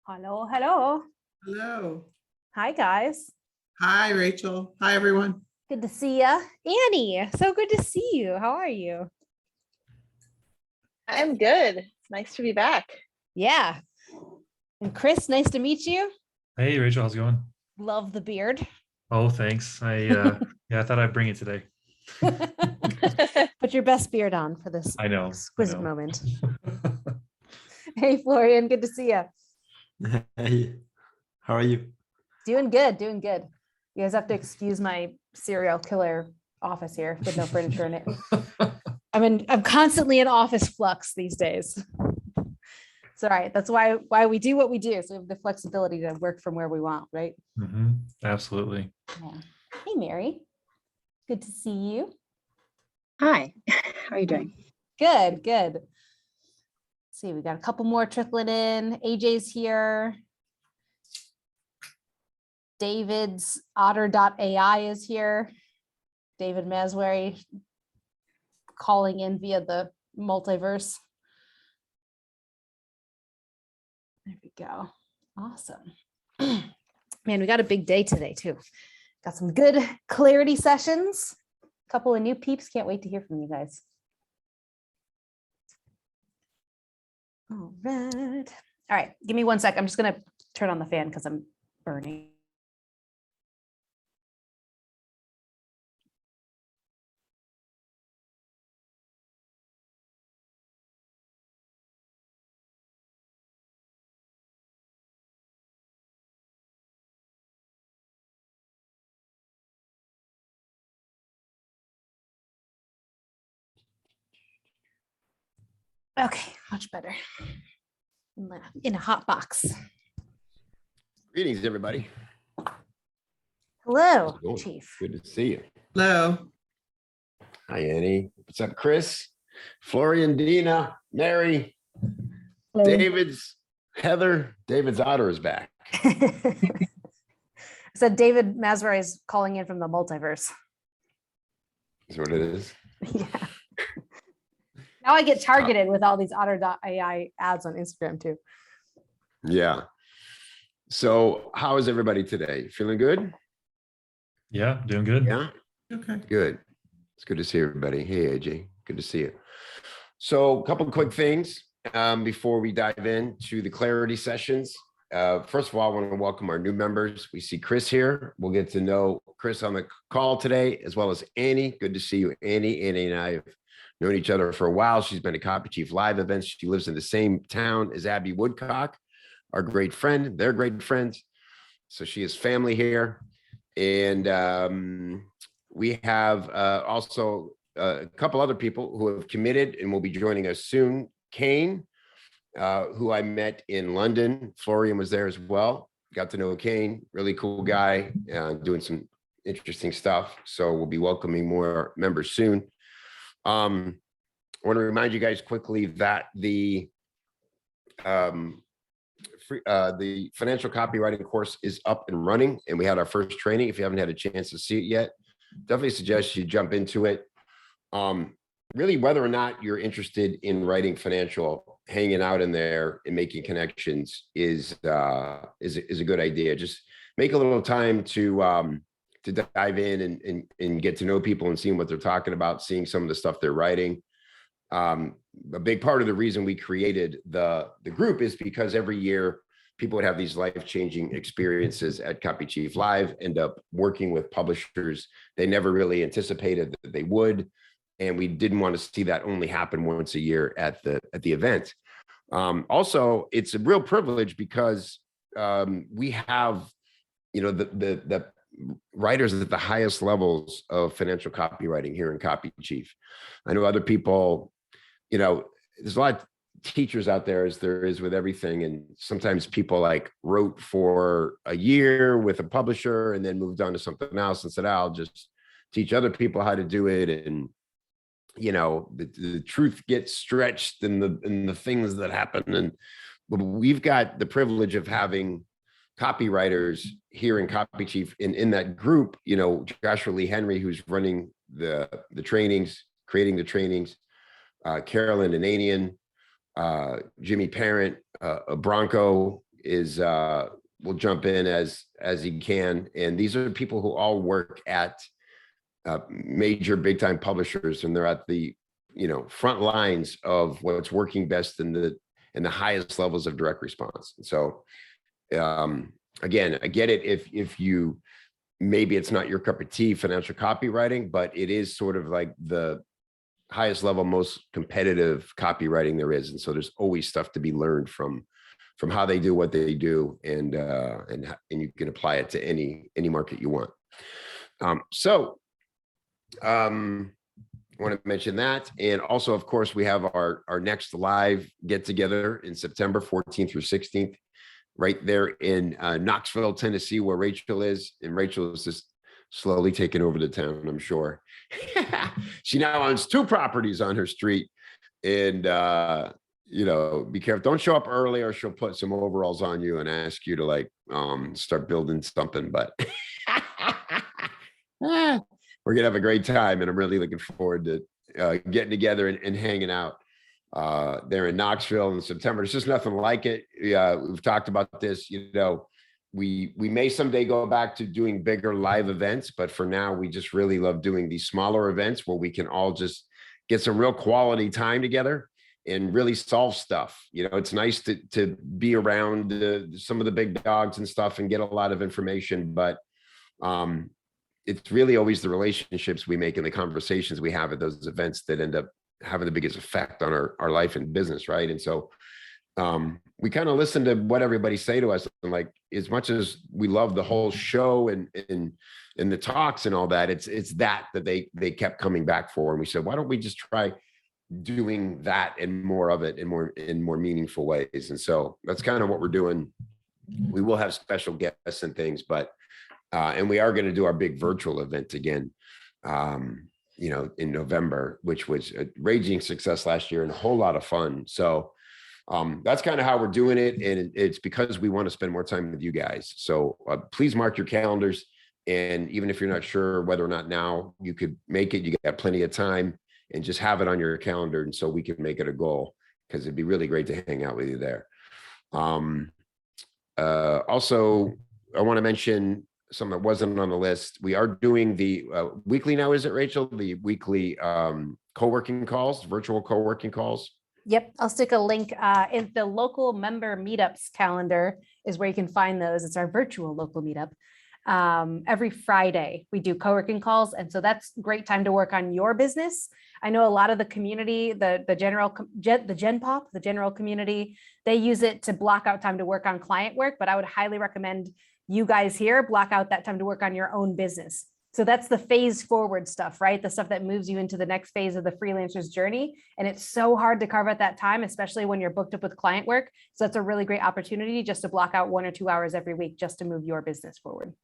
Hello, hello. Hello. Hi, guys. Hi, Rachel. Hi, everyone. Good to see ya. Annie, so good to see you. How are you? I'm good. It's nice to be back. Yeah. And Chris, nice to meet you. Hey, Rachel, how's it going? Love the beard. Oh, thanks. I thought I'd bring it today. Put your best beard on for this I know. exquisite moment. Hey, Florian, good to see you. Hey, how are you? Doing good, doing good. You guys have to excuse my serial killer office here with no furniture in it. I'm constantly in office flux these days. It's all right. That's why we do what we do. So we have the flexibility to work from where we want, right? Absolutely. Yeah. Hey, Mary. Good to see you. Hi, how are you doing? Good, good. Let's see, we got a couple more trickling in. AJ's here. David's otter.ai is here. David Maswary calling in via the multiverse. There we go. Awesome. Man, we got a big day today too. Got some good clarity sessions. A couple of new peeps. Can't wait to hear from you guys. All right. All right. Give me 1 sec. I'm just going to turn on the fan because I'm burning. Okay, much better. In a hot box. Greetings, everybody. Hello, How's it going? Chief. Good to see you. Hello. Hi, Annie. What's up, Chris? Florian, Dina, Mary, David's, Heather. David's otter is back. So David Maswary is calling in from the multiverse. Is what it is. Yeah. Now I get targeted with all these otter.ai ads on Instagram too. Yeah. So how is everybody today? Feeling good? Yeah, doing good. Yeah. Okay. Good. It's good to see everybody. Hey, AJ. Good to see you. So a couple of quick things before we dive into the clarity sessions. First of all, I want to welcome our new members. We see Chris here. We'll get to know Chris on the call today, as well as Annie. Good to see you, Annie. Annie and I have known each other for a while. She's been to Copy Chief Live events. She lives in the same town as Abby Woodcock, our great friend. They're great friends. So she is family here. And we have also a couple other people who have committed and will be joining us soon. Kane, who I met in London. Florian was there as well. Got to know Kane, really cool guy, doing some interesting stuff. So we'll be welcoming more members soon. I want to remind you guys quickly that the financial copywriting course is up and running, and we had our first training. If you haven't had a chance to see it yet, definitely suggest you jump into it. Really, whether or not you're interested in writing financial, hanging out in there and making connections is a good idea. Just make a little time to dive in and get to know people and seeing what they're talking about, seeing some of the stuff they're writing. A big part of the reason we created the group is because every year people would have these life-changing experiences at Copy Chief Live, end up working with publishers they never really anticipated that they would. And we didn't want to see that only happen once a year at the event. Also, it's a real privilege because we have, the writers at the highest levels of financial copywriting here in Copy Chief. I know other people, there's a lot of teachers out there, as there is with everything. And sometimes people like wrote for a year with a publisher and then moved on to something else and said, I'll just teach other people how to do it. And the truth gets stretched in the things that happen. And we've got the privilege of having copywriters here in Copy Chief in that group, Joshua Lee Henry, who's running the trainings, creating the trainings, Carolyn Ananian, Jimmy Parent, Bronco will jump in as he can. And these are people who all work at major big time publishers, and they're at the, front lines of what's working best in the highest levels of direct response. And so, again, I get it if you, maybe it's not your cup of tea, financial copywriting, but it is sort of like the highest level, most competitive copywriting there is. And so there's always stuff to be learned from how they do what they do, and you can apply it to any market you want. I want to mention that. And also, of course, we have our next live get together in September 14th through 16th, right there in Knoxville, Tennessee, where Rachel is. And Rachel is just slowly taking over the town, I'm sure. She now owns 2 properties on her street. And, be careful. Don't show up early, or she'll put some overalls on you and ask you to start building something. But we're going to have a great time. And I'm really looking forward to getting together and hanging out there in Knoxville in September. There's just nothing like it. We've talked about this, we may someday go back to doing bigger live events, but for now, we just really love doing these smaller events where we can all just get some real quality time together and really solve stuff. It's nice to be around some of the big dogs and stuff and get a lot of information, but it's really always the relationships we make and the conversations we have at those events that end up having the biggest effect on our life and business, right? And so we kind of listen to what everybody say to us, and as much as we love the whole show and the talks and all that, it's that they kept coming back for. And we said, why don't we just try doing that and more of it in more meaningful ways? And so that's kind of what we're doing. We will have special guests and things, but and we are going to do our big virtual event again, in November, which was a raging success last year and a whole lot of fun. So that's kind of how we're doing it. And it's because we want to spend more time with you guys. So please mark your calendars. And even if you're not sure whether or not now you could make it, you got plenty of time, and just have it on your calendar. And so we can make it a goal, because it'd be really great to hang out with you there. Also, I want to mention something that wasn't on the list. We are doing the weekly now, is it, Rachel? The weekly co-working calls, virtual co-working calls. Yep, I'll stick a link in the local member meetups calendar is where you can find those. It's our virtual local meetup. Every Friday we do co-working calls. And so that's great time to work on your business. I know a lot of the community, the Gen Pop, the general community, they use it to block out time to work on client work, but I would highly recommend you guys here block out that time to work on your own business. So that's the phase forward stuff, right? The stuff that moves you into the next phase of the freelancer's journey. And it's so hard to carve out that time, especially when you're booked up with client work. So that's a really great opportunity just to block out 1 or 2 hours every week just to move your business forward.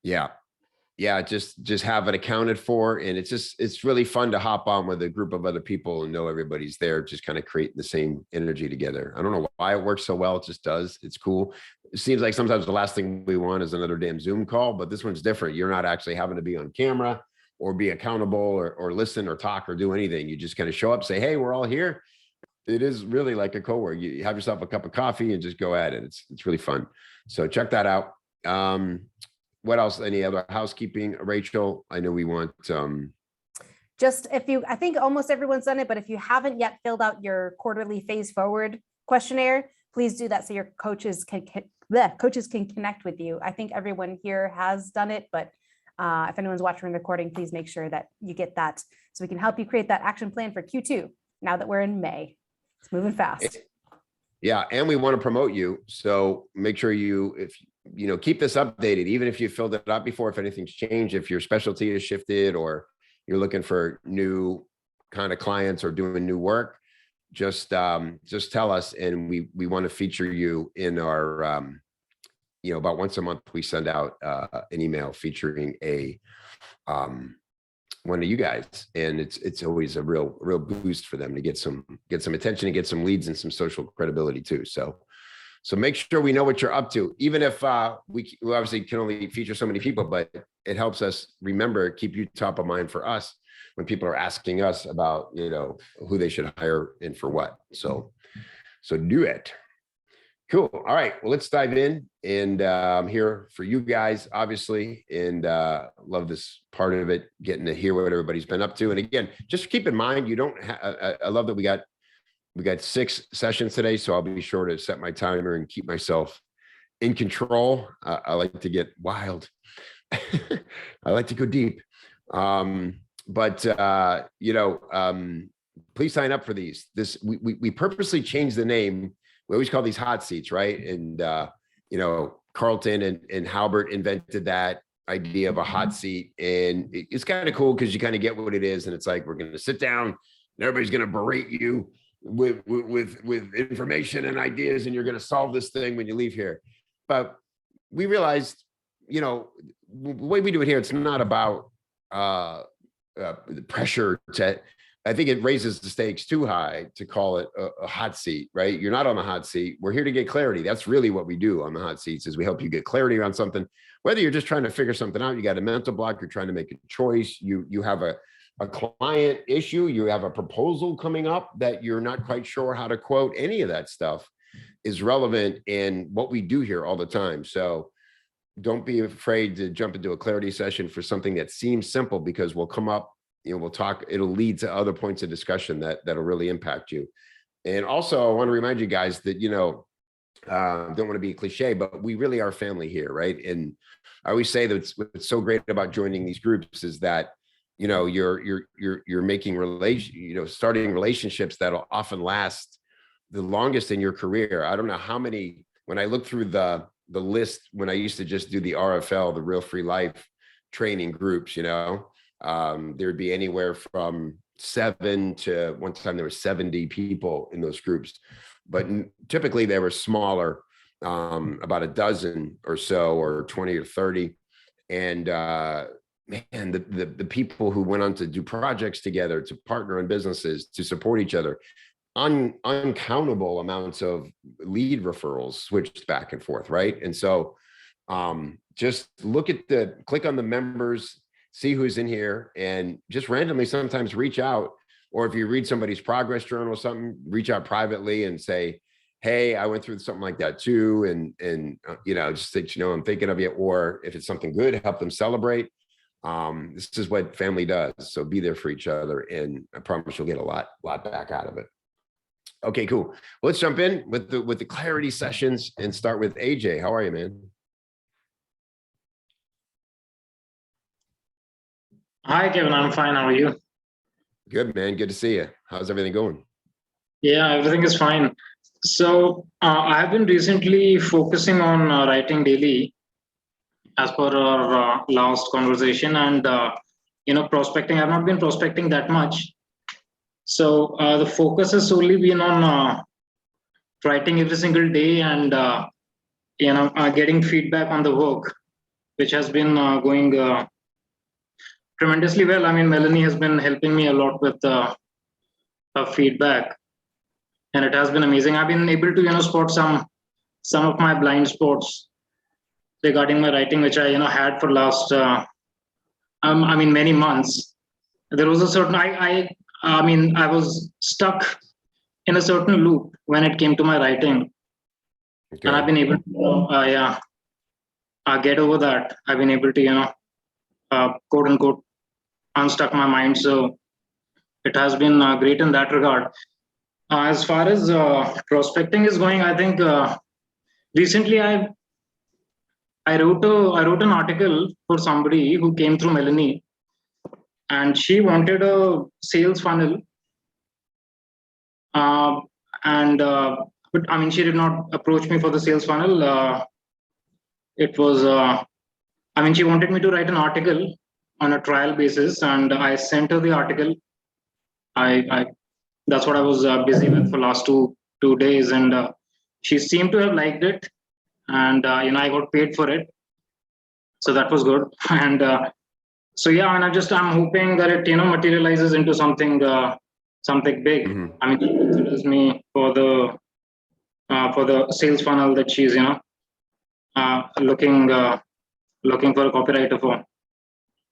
Yeah, just have it accounted for. And it's really fun to hop on with a group of other people and know everybody's there, just kind of creating the same energy together. I don't know why it works so well. It just does. It's cool. It seems like sometimes the last thing we want is another damn Zoom call, but this one's different. You're not actually having to be on camera or be accountable or listen or talk or do anything. You just kind of show up, say, hey, we're all here. It is really like a co-work. You have yourself a cup of coffee and just go at it. It's really fun. So check that out. What else? Any other housekeeping, Rachel? I know we want just I think almost everyone's done it, but if you haven't yet filled out your quarterly phase forward questionnaire, please do that so your coaches can connect with you. I think everyone here has done it, but if anyone's watching the recording, please make sure that you get that so we can help you create that action plan for Q2 now that we're in May. It's moving fast. Yeah, and we want to promote you. So make sure keep this updated, even if you filled it out before, if anything's changed, if your specialty has shifted or you're looking for new kind of clients or doing new work, just tell us. And we want to feature you in our, about once a month, we send out an email featuring one of you guys. And it's always a real boost for them to get some attention and get some leads and some social credibility too. So make sure we know what you're up to, even if we obviously can only feature so many people, but it helps us keep you top of mind for us when people are asking us about, who they should hire and for what. So do it. Cool. All right. Well, let's dive in. And I'm here for you guys, obviously, and love this part of it, getting to hear what everybody's been up to. And again, just keep in mind, you don't. I love that we got 6 sessions today, so I'll be sure to set my timer and keep myself in control. I like to get wild. I like to go deep. Please sign up for these. We purposely changed the name. We always call these hot seats, right? And Carlton and Halbert invented that idea of a hot seat, and it's kind of cool because you kind of get what it is, and it's like we're going to sit down and everybody's going to berate you with information and ideas, and you're going to solve this thing when you leave here. But we realized, the way we do it here, it's not about the pressure to. I think it raises the stakes too high to call it a hot seat, right? You're not on the hot seat. We're here to get clarity. That's really what we do on the hot seats, is we help you get clarity around something. Whether you're just trying to figure something out, you got a mental block, you're trying to make a choice, you have a client issue, you have a proposal coming up that you're not quite sure how to quote. Any of that stuff is relevant in what we do here all the time. So don't be afraid to jump into a clarity session for something that seems simple, because we'll come up, we'll talk, it'll lead to other points of discussion that'll really impact you. And also, I want to remind you guys that, don't want to be a cliche, but we really are family here, right? And I always say that what's so great about joining these groups is that, you're making starting relationships that'll often last the longest in your career. I don't know how many, when I look through the list, when I used to just do the RFL, the Real Free Life training groups, there'd be anywhere from 7 to, one time there were 70 people in those groups, but typically they were smaller, about a dozen or so, or 20 or 30. And man, the people who went on to do projects together, to partner in businesses, to support each other, uncountable amounts of lead referrals switched back and forth, right? And so just click on the members, see who's in here, and just randomly sometimes reach out. Or if you read somebody's progress journal or something, reach out privately and say, hey, I went through something like that too. And just that, I'm thinking of you. Or if it's something good, help them celebrate. This is what family does. So be there for each other, and I promise you'll get a lot back out of it. Okay, cool. Well, let's jump in with the clarity sessions and start with AJ. How are you, man? Hi, Kevin. I'm fine. How are you? Good, man. Good to see you. How's everything going? Yeah, everything is fine. So I've been recently focusing on writing daily, as per our last conversation, and prospecting. I've not been prospecting that much. So the focus has solely been on writing every single day and getting feedback on the work, which has been going tremendously well. I mean, Melanie has been helping me a lot with her feedback, and it has been amazing. I've been able to spot some of my blind spots regarding my writing, which I had for last many months. There was a certain I was stuck in a certain loop when it came to my writing, Okay. and I've been able to get over that. I've been able to quote unquote unstuck my mind. So it has been great in that regard. As far as prospecting is going, I think recently I wrote an article for somebody who came through Melanie, and she wanted a sales funnel. But I mean, she did not approach me for the sales funnel. It was, she wanted me to write an article on a trial basis, and I sent her the article. That's what I was busy with for last two days, and she seemed to have liked it, and I got paid for it, so that was good. And so yeah, and I'm hoping that it materializes into something big. Mhm. I mean, she considers me for the sales funnel that she's looking for a copywriter for.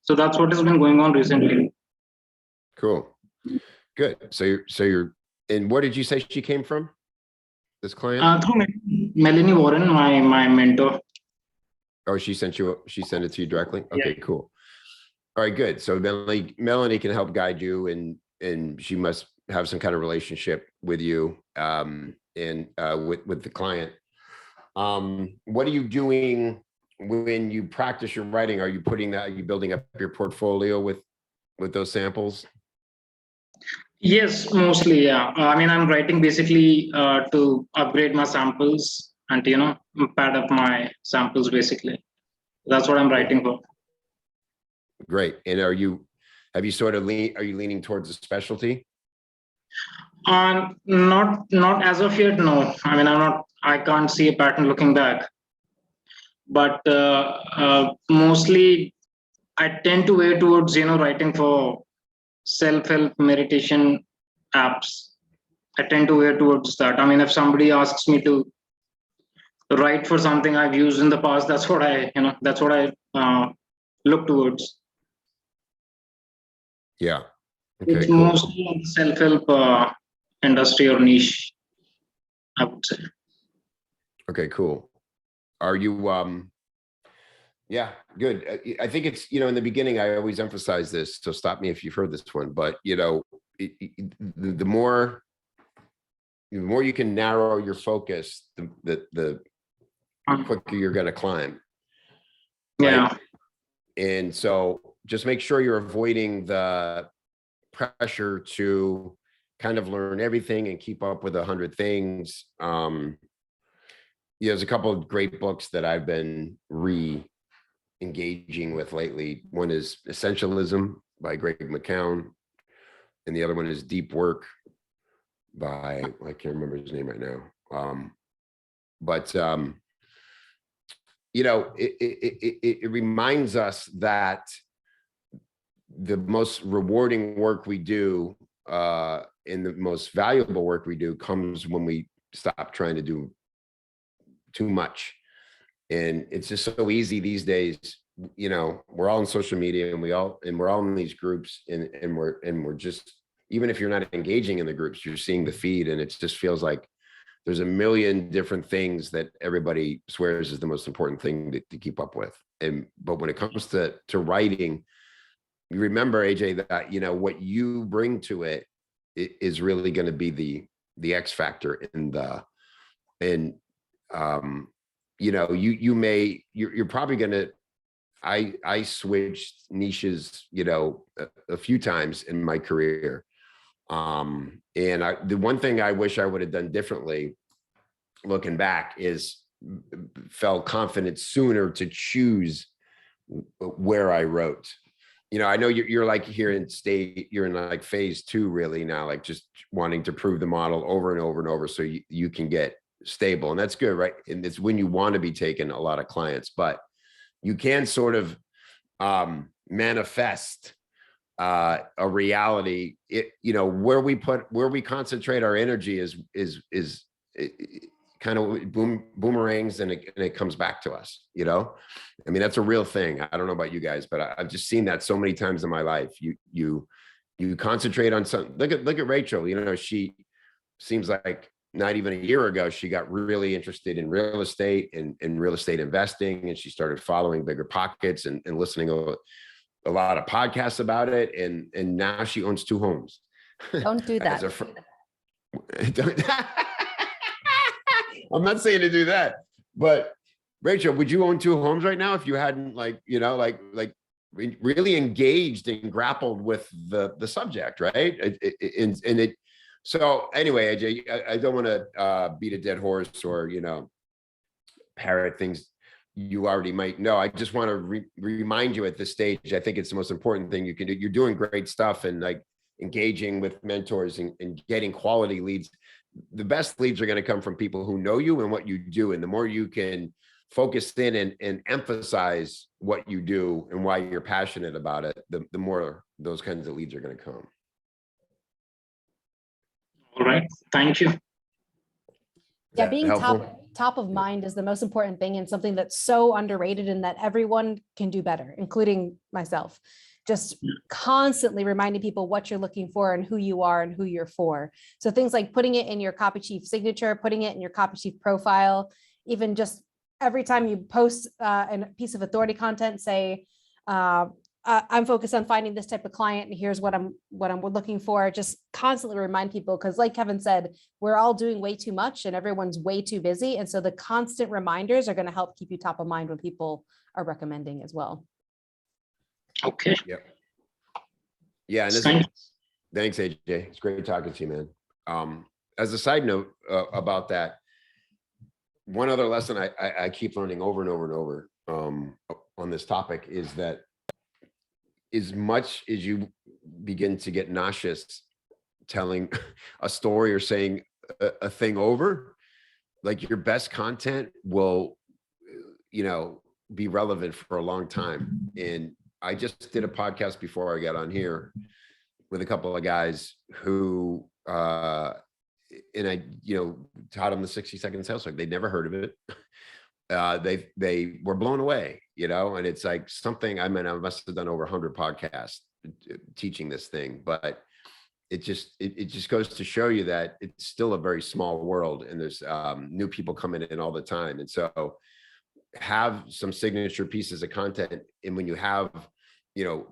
So that's what has been going on recently. Cool. Good. So you're, and where did you say she came from? This client? Through Melanie. Melanie Warren, my mentor. Oh, she sent it to you directly? Yeah. Okay, cool. All right, good. So Melanie can help guide you, and she must have some kind of relationship with you, and with the client. What are you doing when you practice your writing? Are you building up your portfolio with those samples? Yes, mostly, yeah. I mean, I'm writing basically to upgrade my samples and, pad up my samples basically. That's what I'm writing for. Great. And are you leaning towards a specialty? Not as of yet, no. I mean, I can't see a pattern looking back. But mostly I tend to weigh towards, writing for self-help meditation apps. I tend to weigh towards that. I mean, if somebody asks me to write for something I've used in the past, that's what I look towards. Yeah. Okay, It's cool. mostly in the self-help industry or niche, I would say. Okay, cool. Are you, yeah, good. I think it's, in the beginning, I always emphasize this, so stop me if you've heard this one, but the more you can narrow your focus, the quicker you're going to climb. Right? Yeah. And so just make sure you're avoiding the pressure to kind of learn everything and keep up with 100 things. There's a couple of great books that I've been engaging with lately. One is Essentialism by Greg McKeown, and the other one is Deep Work by, I can't remember his name right now. It reminds us that the most rewarding work we do and the most valuable work we do comes when we stop trying to do too much. And it's just so easy these days. We're all on social media, and we're all in these groups, and we're just, even if you're not engaging in the groups, you're seeing the feed, and it just feels like there's a million different things that everybody swears is the most important thing to keep up with. But when it comes to writing, you remember, AJ, that what you bring to it is really going to be the X factor you're probably going to, I switched niches, a few times in my career. The one thing I wish I would have done differently, looking back, is felt confident sooner to choose where I wrote. I know you're like here in state, you're in like phase 2 really now, like just wanting to prove the model over and over and over so you can get stable, and that's good, right? And it's when you want to be taking a lot of clients, but you can sort of manifest a reality. Where we concentrate our energy is kind of boomerangs, and it comes back to us. I mean, that's a real thing. I don't know about you guys, but I've just seen that so many times in my life. You concentrate on something. Look at Rachel. She seems like not even a year ago, she got really interested in real estate and real estate investing, and she started following Bigger Pockets and listening to a lot of podcasts about it, and now she owns 2 homes. Don't do that. I'm not saying to do that, but Rachel, would you own 2 homes right now if you hadn't really engaged and grappled with the subject, right? So anyway, AJ, I don't want to beat a dead horse or, parrot things you already might know. I just want to remind you at this stage, I think it's the most important thing you can do. You're doing great stuff, and like engaging with mentors and getting quality leads. The best leads are going to come from people who know you and what you do. And the more you can focus in and emphasize what you do and why you're passionate about it, the more those kinds of leads are going to come. All right. Thank you. Yeah, being helpful? top of mind is the most important thing, and something that's so underrated and that everyone can do better, including myself. just constantly reminding people what you're looking for and who you are and who you're for. So things like putting it in your copy chief signature, putting it in your copy chief profile, even just every time you post a piece of authority content, say, I'm focused on finding this type of client and here's what I'm looking for. Just constantly remind people, because like Kevin said, we're all doing way too much and everyone's way too busy. And so the constant reminders are going to help keep you top of mind when people are recommending as well. Okay. Yep. Yeah, and Thank you. thanks, AJ. It's great talking to you, man. As a side note about that, one other lesson I keep learning over and over and over on this topic is that as much as you begin to get nauseous telling a story or saying a thing over, like your best content will, be relevant for a long time. And I just did a podcast before I got on here with a couple of guys who, and I, taught them the 60-second sales cycle. They'd never heard of it. They were blown away, and it's like something, I must have done over 100 podcasts teaching this thing, but it just goes to show you that it's still a very small world and there's new people coming in all the time. And so have some signature pieces of content. And when you have,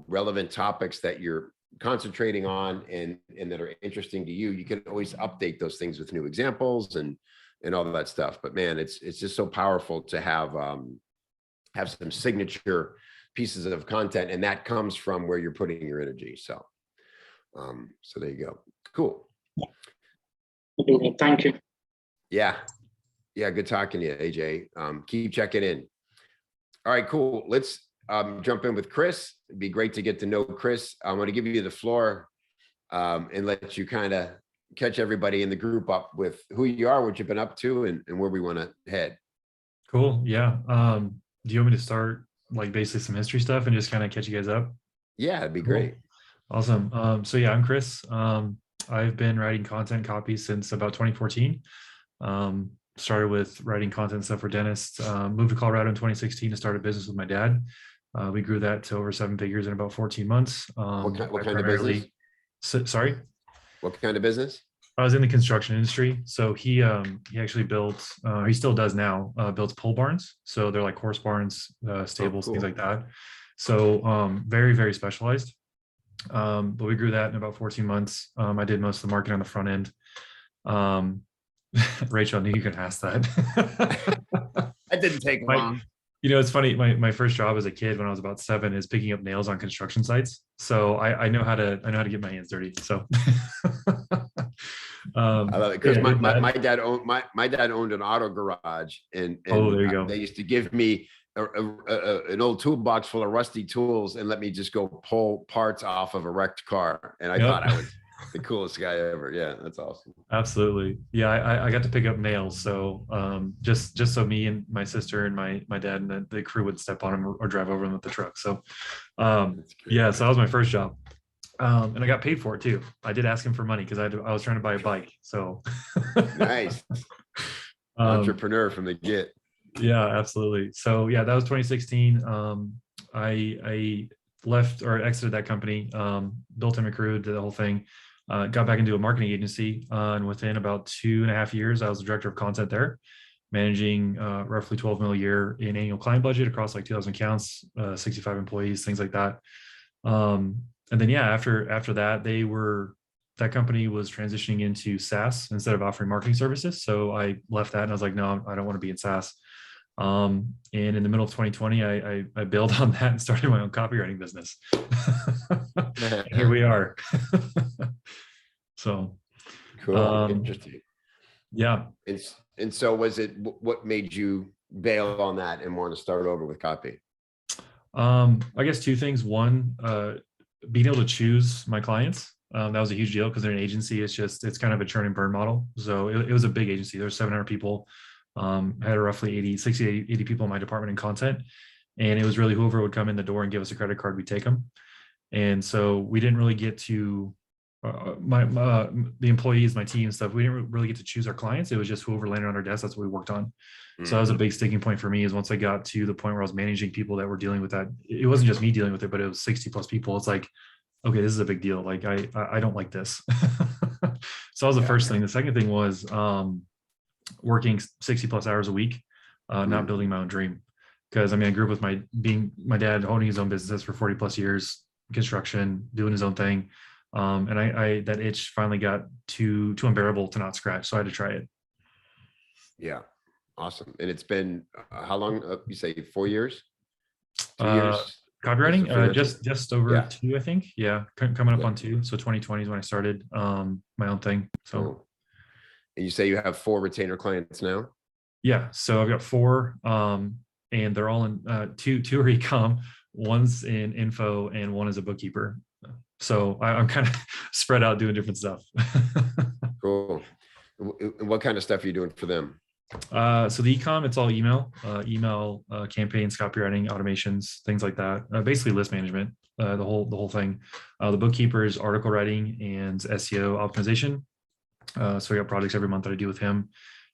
relevant topics that you're concentrating on and that are interesting to you, you can always update those things with new examples and all of that stuff. But man, it's just so powerful to have some signature pieces of content, and that comes from where you're putting your energy. So there you go. Cool. Thank you. Yeah. Good talking to you, AJ. Keep checking in. All right, cool. Let's jump in with Chris. It'd be great to get to know Chris. I'm going to give you the floor and let you kind of catch everybody in the group up with who you are, what you've been up to, and where we want to head. Cool. Yeah. Do you want me to start like basically some history stuff and just kind of catch you guys up? Yeah, it'd be Cool. great. Awesome. So yeah, I'm Chris. I've been writing content copy since about 2014. Started with writing content stuff for dentists. Moved to Colorado in 2016 to start a business with my dad. We grew that to over 7 figures in about 14 months. What kind of business? Sorry? What kind of business? I was in the construction industry. So he actually built, he still does now, builds pole barns. So they're like horse barns, stables, cool. things like that. So very, very specialized. But we grew that in about 14 months. I did most of the marketing on the front end. Rachel, I knew you could ask that. That didn't take long. It's funny. My first job as a kid when I was about 7 is picking up nails on construction sites. So I know how to get my hands dirty. So I love it because my dad owned an auto garage, and oh, there you go. They used to give me an old toolbox full of rusty tools and let me just go pull parts off of a wrecked car, and I thought I was the coolest guy ever. Yeah, that's awesome. Absolutely. Yeah, I got to pick up nails. So just so me and my sister and my dad and the crew would step on them or drive over them with the truck. So yeah, so that was my first job. And I got paid for it too. I did ask him for money because I was trying to buy a bike. So Nice. Entrepreneur from the get. Yeah, absolutely. So yeah, that was 2016. I left or exited that company, built and recruited, did the whole thing, got back into a marketing agency. And within about 2.5 years, I was the director of content there, managing roughly 12 mil a year in annual client budget across like 2,000 accounts, 65 employees, things like that. And then, yeah, after that, that company was transitioning into SaaS instead of offering marketing services. So I left that and I was like, no, I don't want to be in SaaS. And in the middle of 2020, I bailed on that and started my own copywriting business. Here we are. So Cool. Interesting. Yeah. And so what made you bail on that and want to start over with copy? I guess 2 things. One, being able to choose my clients. That was a huge deal because they're an agency. It's kind of a churn and burn model. So it was a big agency. There's 700 people. I had roughly 80 people in my department in content. And it was really whoever would come in the door and give us a credit card, we take them. And so we didn't really get to the employees, my team stuff, we didn't really get to choose our clients. It was just whoever landed on our desk, that's what we worked on. So that was a big sticking point for me, is once I got to the point where I was managing people that were dealing with that, it wasn't just me dealing with it, but it was 60 plus people. It's like, okay, this is a big deal. Like I don't like this. So that was the first thing. The second thing was working 60 plus hours a week, not building my own dream. Because I mean, I grew up with my dad owning his own business for 40 plus years, construction, doing his own thing. And I that itch finally got too unbearable to not scratch. So I had to try it. Yeah. Awesome. And it's been how long? You say 4 years? 2 years? Copywriting, just over Yeah. 2, I think. Yeah, coming up Yeah. on 2. So 2020 is when I started my own thing. So Cool. And you say you have 4 retainer clients now? yeah, so I've got 4, and they're all in two are ecom, one's in info, and one is a bookkeeper. So I'm kind of spread out doing different stuff. Cool. What kind of stuff are you doing for them? So the ecom, it's all email campaigns, copywriting, automations, things like that. Basically list management, the whole thing. The bookkeeper is article writing and SEO optimization. So I got projects every month that I do with him.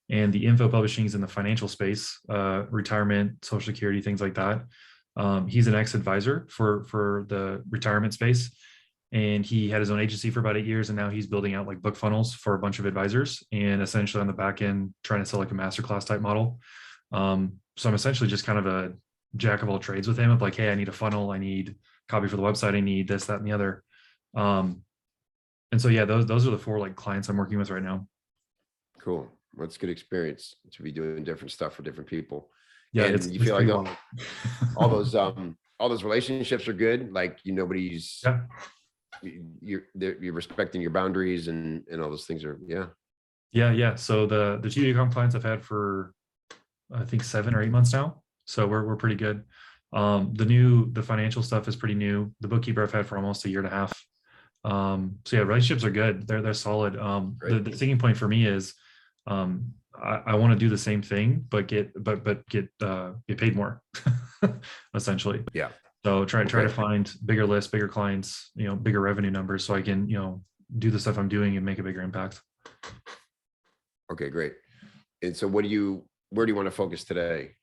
And the info publishing is in the financial space, retirement, social security, things like that. He's an ex-advisor for the retirement space. And he had his own agency for about 8 years, and now he's building out like book funnels for a bunch of advisors, and essentially on the back end trying to sell like a masterclass type model. So I'm essentially just kind of a jack of all trades with him, of like, hey, I need a funnel, I need copy for the website, I need this, that, and the other. And so yeah, those are the 4 like clients I'm working with right now. Cool. Well, it's good experience to be doing different stuff for different people. Yeah, and it's you feel like wild. all those relationships are good. Like, nobody's you're respecting your boundaries and all those things are Yeah. So the 2 ecom clients I've had for I think 7 or 8 months now. So we're pretty good. The financial stuff is pretty new. The bookkeeper I've had for almost a year and a half. So yeah, relationships are good. They're solid. The sticking point for me is I want to do the same thing, but get paid more, essentially. Yeah. So try to find bigger lists, bigger clients, bigger revenue numbers, so I can, do the stuff I'm doing and make a bigger impact. Okay, great. And so where do you want to focus today?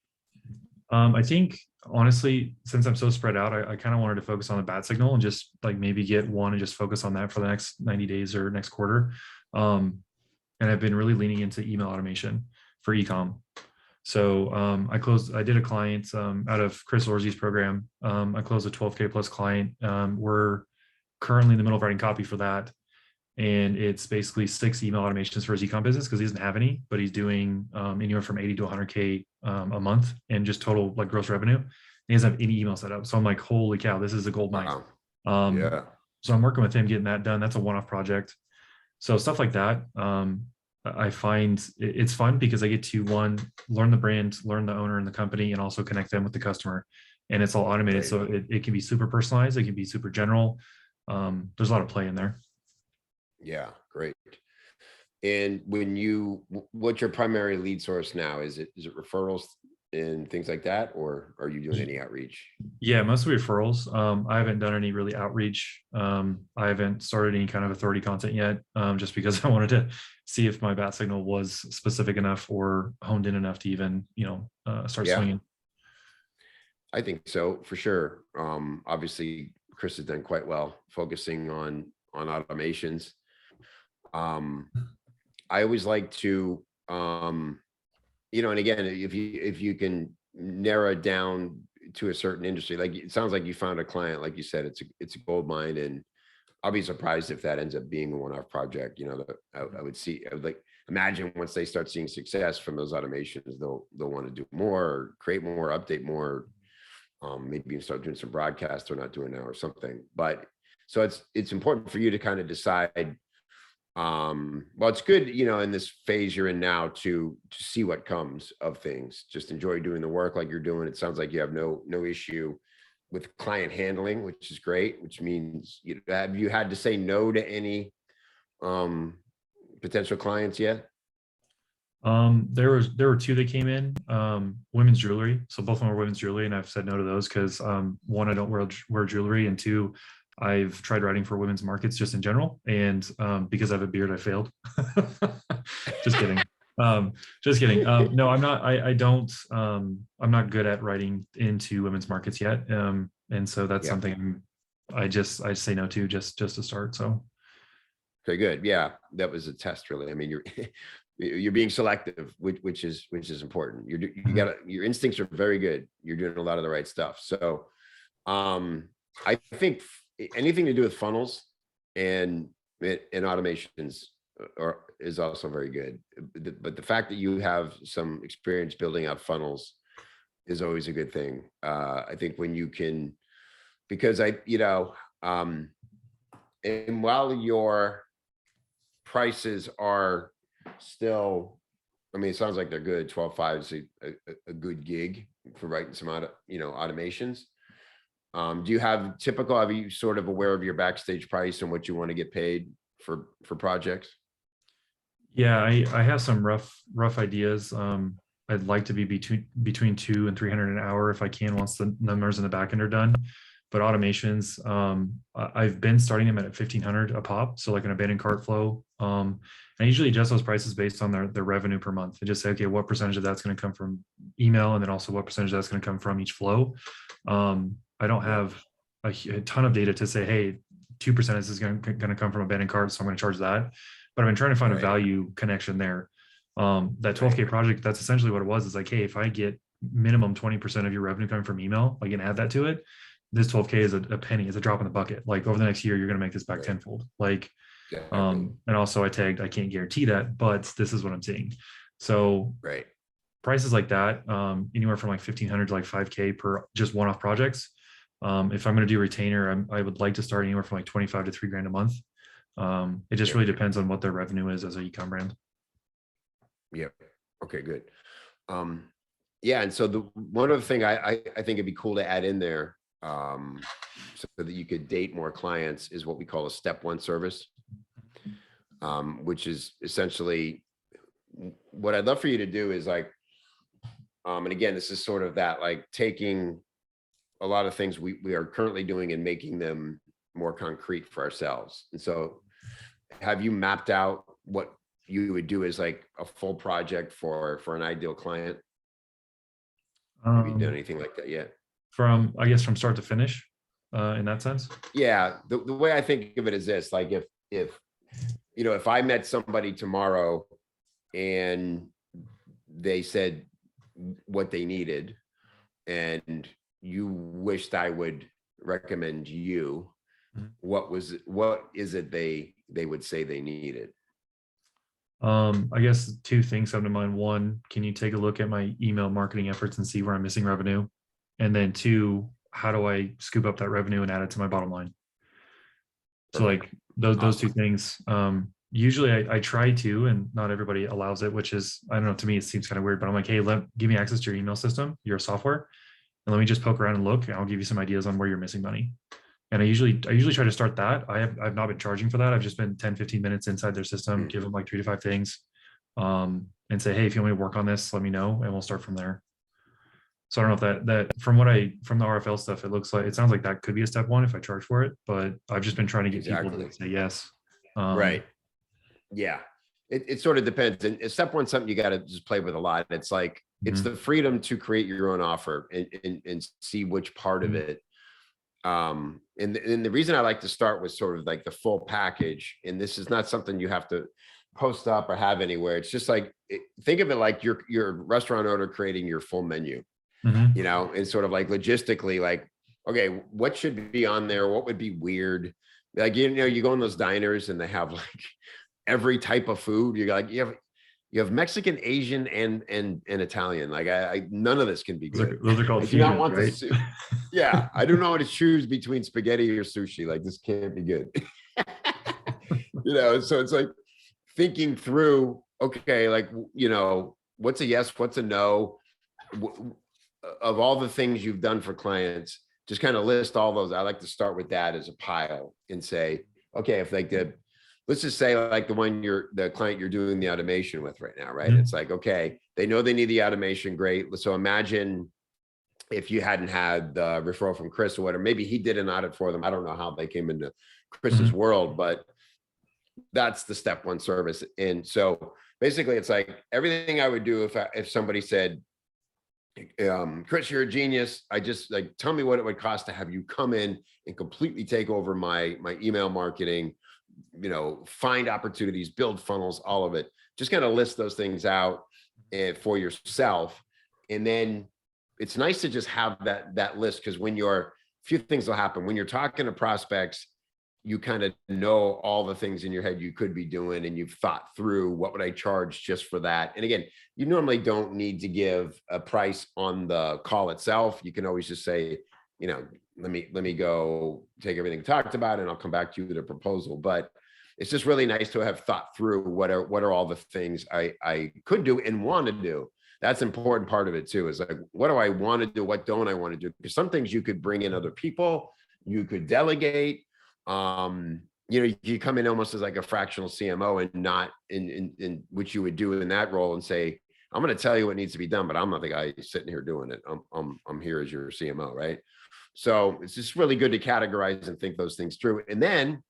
I think honestly, since I'm so spread out, I kind of wanted to focus on the bat signal and just like maybe get one and just focus on that for the next 90 days or next quarter. And I've been really leaning into email automation for ecom. So I did a client out of Chris Orzi's program. I closed a 12K plus client. We're currently in the middle of writing copy for that. And it's basically 6 email automations for his ecom business, because he doesn't have any, but he's doing anywhere from 80 to 100K a month and just total like gross revenue. He doesn't have any email set up. So I'm like, holy cow, this is a gold mine. Wow. So I'm working with him getting that done. That's a one-off project. So stuff like that. I find it's fun because I get to learn the brand, learn the owner and the company, and also connect them with the customer. And it's all automated. Right. So it can be super personalized. It can be super general. There's a lot of play in there. Yeah, great. And what's your primary lead source now? Is it referrals and things like that, or are you doing any outreach? Yeah, mostly referrals. I haven't done any really outreach. I haven't started any kind of authority content yet, just because I wanted to see if my bat signal was specific enough or honed in enough to even, start swinging. I think so, for sure. Obviously, Chris has done quite well focusing on automations. I always like to, and again, if you can narrow it down to a certain industry, like it sounds like you found a client, like you said, it's a gold mine, and I'll be surprised if that ends up being a one-off project. I would like imagine once they start seeing success from those automations, they'll want to do more, or create more, update more, maybe even start doing some broadcasts they're not doing now or something. But so it's important for you to kind of decide. Well, it's good, in this phase you're in now to see what comes of things. Just enjoy doing the work like you're doing. It sounds like you have no issue with client handling, which is great, which means have you had to say no to any potential clients yet? There were 2 that came in, women's jewelry. So both of them are women's jewelry, and I've said no to those because 1, I don't wear jewelry, and 2, I've tried writing for women's markets just in general, and because I have a beard, I failed. Just kidding. Just kidding. No, I'm not. I don't. I'm not good at writing into women's markets yet, and so that's Yeah. something I say no to just to start. So Okay, good. Yeah, that was a test, really. I mean, you're you're being selective, which is important. You got your instincts are very good. You're doing a lot of the right stuff. So, I think anything to do with funnels and automations is also very good. But the fact that you have some experience building out funnels is always a good thing. I think when you can, because and while your prices are still, I mean, it sounds like they're good. 12.5 is a good gig for writing some automations. Do you have typical, are you sort of aware of your backstage price and what you want to get paid for projects? yeah, I have some rough ideas. I'd like to be between 200 and 300 an hour if I can, once the numbers in the back end are done. But automations, I've been starting them at 1,500 a pop. So like an abandoned cart flow. I usually adjust those prices based on their revenue per month. I just say, okay, what percentage of that's going to come from email, and then also what percentage that's going to come from each flow. I don't have a ton of data to say, hey, 2% of this is going to come from abandoned carts, so I'm going to charge that. But I've been trying to find a value connection there. That 12K project, that's essentially what it was. Is like, hey, if I get minimum 20% of your revenue coming from email, I can add that to it. This 12K is a penny, it's a drop in the bucket. Like over the next year, you're going to make this back tenfold. Like, and also I can't guarantee that, but this is what I'm seeing. So prices like that, anywhere from like 1,500 to like 5K per just one-off projects. If I'm going to do retainer, I would like to start anywhere from like 25 to $3,000 a month. It just really depends on what their revenue is as a e-com brand. Yep. Okay, good. Yeah. And so one other thing I think it'd be cool to add in there, so that you could date more clients, is what we call a step one service, which is essentially what I'd love for you to do is like, and again, this is sort of that, like taking a lot of things we are currently doing and making them more concrete for ourselves. And so have you mapped out what you would do as like a full project for an ideal client? Have you done anything like that yet? From start to finish, in that sense? Yeah. The way I think of it is this, like if I met somebody tomorrow and they said what they needed and you wished I would recommend you, what is it they would say they needed? I guess two things come to mind. One, can you take a look at my email marketing efforts and see where I'm missing revenue? And then two, how do I scoop up that revenue and add it to my bottom line? So like those two things. Usually I try to, and not everybody allows it, which is, I don't know, to me, it seems kind of weird, but I'm like, hey, give me access to your email system, your software, and let me just poke around and look, and I'll give you some ideas on where you're missing money. And I usually try to start that. I've not been charging for that. I've just been 10, 15 minutes inside their system, give them like 3 to 5 things, and say, hey, if you want me to work on this, let me know, and we'll start from there. So I don't know if that from the RFL stuff, it sounds like that could be a step one if I charge for it, but I've just been trying to get people to say yes. Right. Yeah. It sort of depends. And step one, something you got to just play with a lot. It's like, it's the freedom to create your own offer and see which part of it. And the reason I like to start with sort of like the full package, and this is not something you have to post up or have anywhere. It's just like, think of it like your restaurant owner creating your full menu. And sort of like logistically, like, okay, what should be on there? What would be weird? Like, you go in those diners and they have like every type of food. You're like, you have Mexican, Asian, and Italian. Like none of this can be good. Those are called I do not fusions, want right? this. Yeah. I do not want to choose between spaghetti or sushi. Like this can't be good. So it's like thinking through, okay, like, what's a yes, what's a no? Of all the things you've done for clients, just kind of list all those. I like to start with that as a pile and say, okay, if like let's just say like the client you're doing the automation with right now, right? It's like, okay, they know they need the automation. Great. So imagine if you hadn't had the referral from Chris or whatever, maybe he did an audit for them. I don't know how they came into Chris's world, but that's the step one service. And so basically it's like everything I would do if somebody said, Chris, you're a genius. I just like, tell me what it would cost to have you come in and completely take over my email marketing, find opportunities, build funnels, all of it. Just kind of list those things out for yourself. And then it's nice to just have that list, because when few things will happen when you're talking to prospects, you kind of know all the things in your head you could be doing, and you've thought through what would I charge just for that. And again, you normally don't need to give a price on the call itself. You can always just say, let me go take everything we talked about and I'll come back to you with a proposal. But it's just really nice to have thought through what are all the things I could do and want to do. That's an important part of it too, is like, what do I want to do? What don't I want to do? Because some things you could bring in other people, you could delegate. You come in almost as like a fractional CMO and not in which you would do in that role and say, I'm going to tell you what needs to be done, but I'm not the guy sitting here doing it. I'm here as your CMO, right? So it's just really good to categorize and think those things through. And then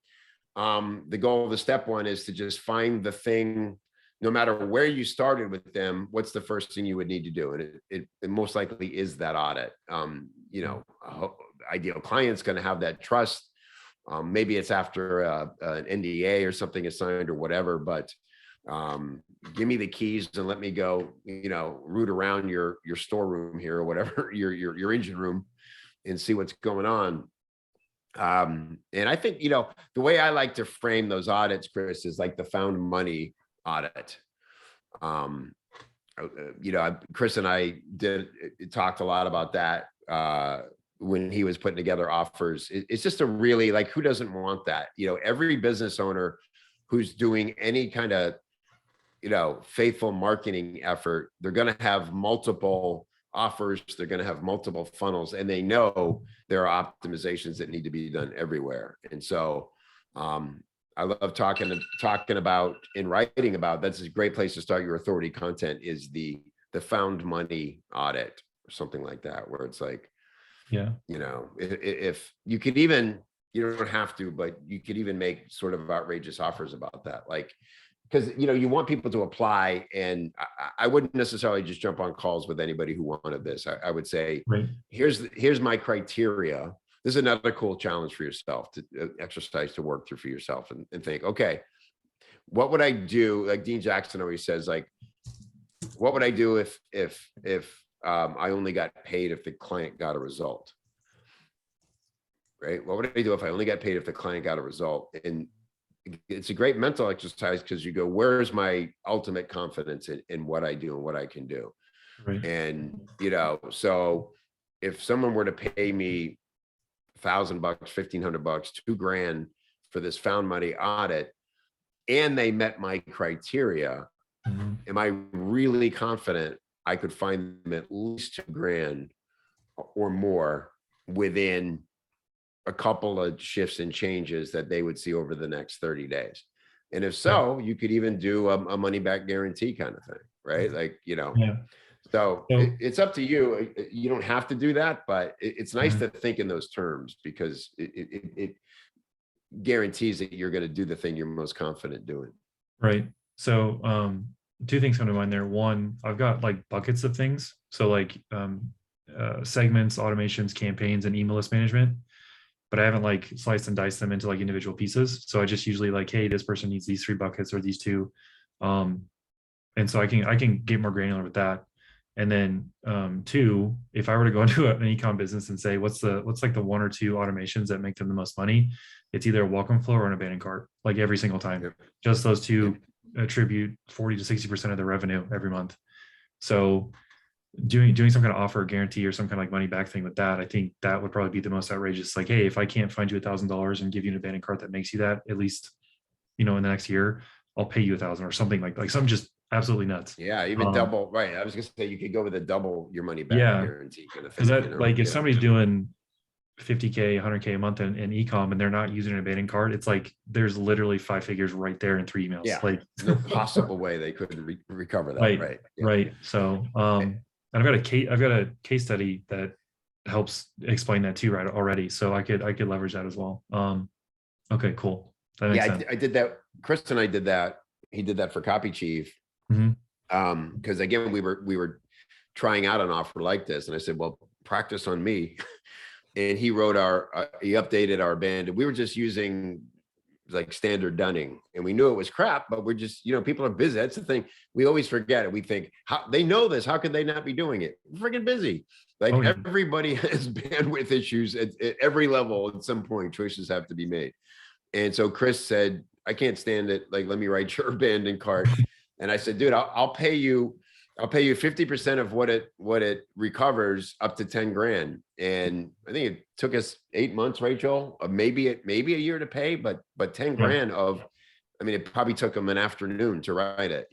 the goal of the step one is to just find the thing, no matter where you started with them, what's the first thing you would need to do? And it most likely is that audit. Ideal client's going to have that trust. Maybe it's after an NDA or something is signed or whatever, but give me the keys and let me go, root around your storeroom here or whatever, your engine room, and see what's going on. And I think, the way I like to frame those audits, Chris, is like the found money audit. Chris and I talked a lot about that when he was putting together offers. It's just a really, like, who doesn't want that? Every business owner who's doing any kind of, faithful marketing effort, they're going to have multiple offers, they're going to have multiple funnels, and they know there are optimizations that need to be done everywhere. And so I love talking about and writing about, that's a great place to start your authority content, is the found money audit or something like that, where it's like, if you could even, you don't have to, but you could even make sort of outrageous offers about that. Like, because, you want people to apply, and I wouldn't necessarily just jump on calls with anybody who wanted this. I would say, right, here's my criteria. This is another cool challenge for yourself to exercise, to work through for yourself, and think, okay, what would I do? Like Dean Jackson always says, like, what would I do if I only got paid if the client got a result? Right? What would I do if I only got paid if the client got a result? And it's a great mental exercise, because you go, where's my ultimate confidence in what I do and what I can do? right, And, so if someone were to pay me $1,000, $1,500, $2,000 for this found money audit, and they met my criteria, am I really confident I could find them at least $2,000 or more within a couple of shifts and changes that they would see over the next 30 days? And if so, you could even do a money back guarantee kind of thing, right? Like, so it's up to you. You don't have to do that, but it's nice to think in those terms, because it guarantees that you're going to do the thing you're most confident doing. right. So two things come to mind there. One, I've got like buckets of things. So like segments, automations, campaigns, and email list management. But I haven't like sliced and diced them into like individual pieces. So I just usually like, hey, this person needs these 3 buckets or these 2. And so I can get more granular with that. And then 2, if I were to go into an e-com business and say, what's like the 1 or 2 automations that make them the most money, it's either a welcome flow or an abandoned cart, like every single time. Yep. Just those 2 attribute 40 to 60% of the revenue every month. So doing some kind of offer guarantee or some kind of like money back thing with that, I think that would probably be the most outrageous. Like, hey, if I can't find you $1,000 and give you an abandoned cart that makes you that, at least, in the next year, I'll pay you $1,000 or something like something just absolutely nuts. Yeah, even double, right? I was gonna say you could go with a double your money back guarantee kind of thing. Because that, like, if somebody's doing $50K, $100K a month in e-com and they're not using an abandoned cart, it's like there's literally 5 figures right there in 3 emails. Yeah, like no possible way they could recover that. Right, Right. right. So and I've got a case study that helps explain that too right already. So I could leverage that as well. Okay, cool. That makes sense. I did that. Chris and I did that. He did that for Copy Chief. Mhm. Because again, we were trying out an offer like this, and I said, well, practice on me. And he wrote he updated our band, and we were just using like standard Dunning, and we knew it was crap, but we're just, people are busy. That's the thing. We always forget it. We think, how they know this, how could they not be doing it? We're freaking busy. Like, Oh, yeah. everybody has bandwidth issues at every level. At some point, choices have to be made. And so Chris said, I can't stand it. Like, let me write your abandoned cart. And I said, dude, I'll pay you 50% of what it recovers, up to 10 grand. And I think it took us 8 months, right, Joel? Maybe a year to pay, but 10 grand it probably took them an afternoon to write it,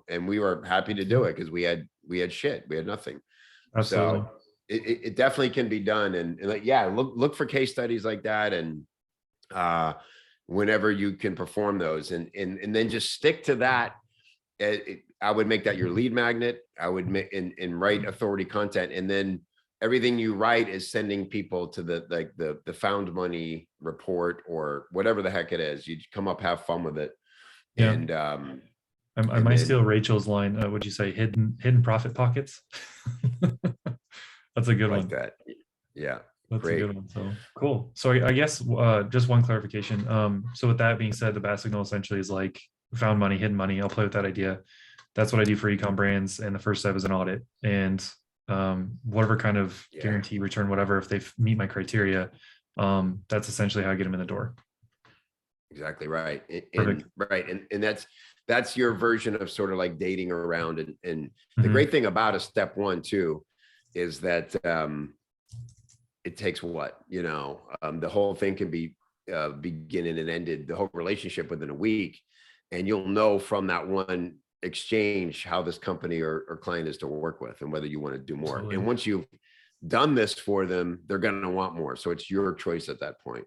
and we were happy to do it because we had shit. We had nothing. Absolutely. So it definitely can be done. And look for case studies like that. And whenever you can perform those, and then just stick to that. I would make that your lead magnet. I would make and write authority content, and then everything you write is sending people to the found money report or whatever the heck it is. You come up, have fun with it. Yeah. And I might steal Rachel's line. Would you say hidden profit pockets? That's a good one. That. Yeah. That's Great. a good one. So cool. So I guess just one clarification. So with that being said, the bat signal essentially is like found money, hidden money. I'll play with that idea. That's what I do for ecom brands. And the first step is an audit. And whatever kind of guarantee return, whatever, if they meet my criteria, that's essentially how I get them in the door. Exactly right. And that's your version of sort of like dating around. And the great thing about a step one too is that it takes the whole thing can be beginning and ended, the whole relationship within a week. And you'll know from that one exchange how this company or client is to work with and whether you want to do more. Absolutely. And once you've done this for them, they're going to want more. So it's your choice at that point.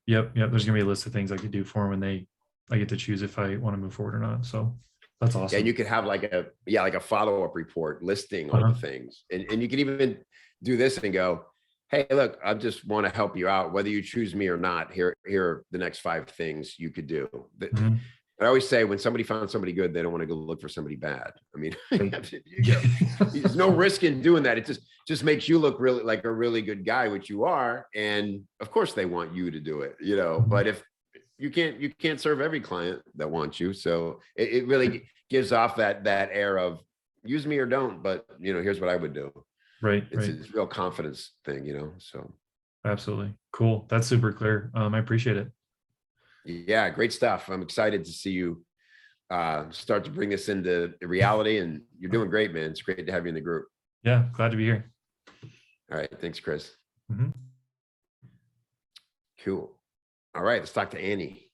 Yep. There's gonna be a list of things I could do for them, and I get to choose if I want to move forward or not. So that's awesome. Yeah, and you could have like a follow-up report listing all the things, and you can even do this and go, hey, look, I just want to help you out, whether you choose me or not. Here are the next 5 things you could do. I always say, when somebody found somebody good, they don't want to go look for somebody bad. I mean, there's no risk in doing that. It just makes you look really like a really good guy, which you are. And of course they want you to do it, but if you can't serve every client that wants you. So it really gives off that air of use me or don't, but here's what I would do. Right. It's a real confidence thing, so. Absolutely. Cool. That's super clear. I appreciate it. Yeah, great stuff. I'm excited to see you start to bring this into reality, and you're doing great, man. It's great to have you in the group. Yeah, glad to be here. All right. Thanks, Chris. Mhm. Cool. All right. Let's talk to Annie.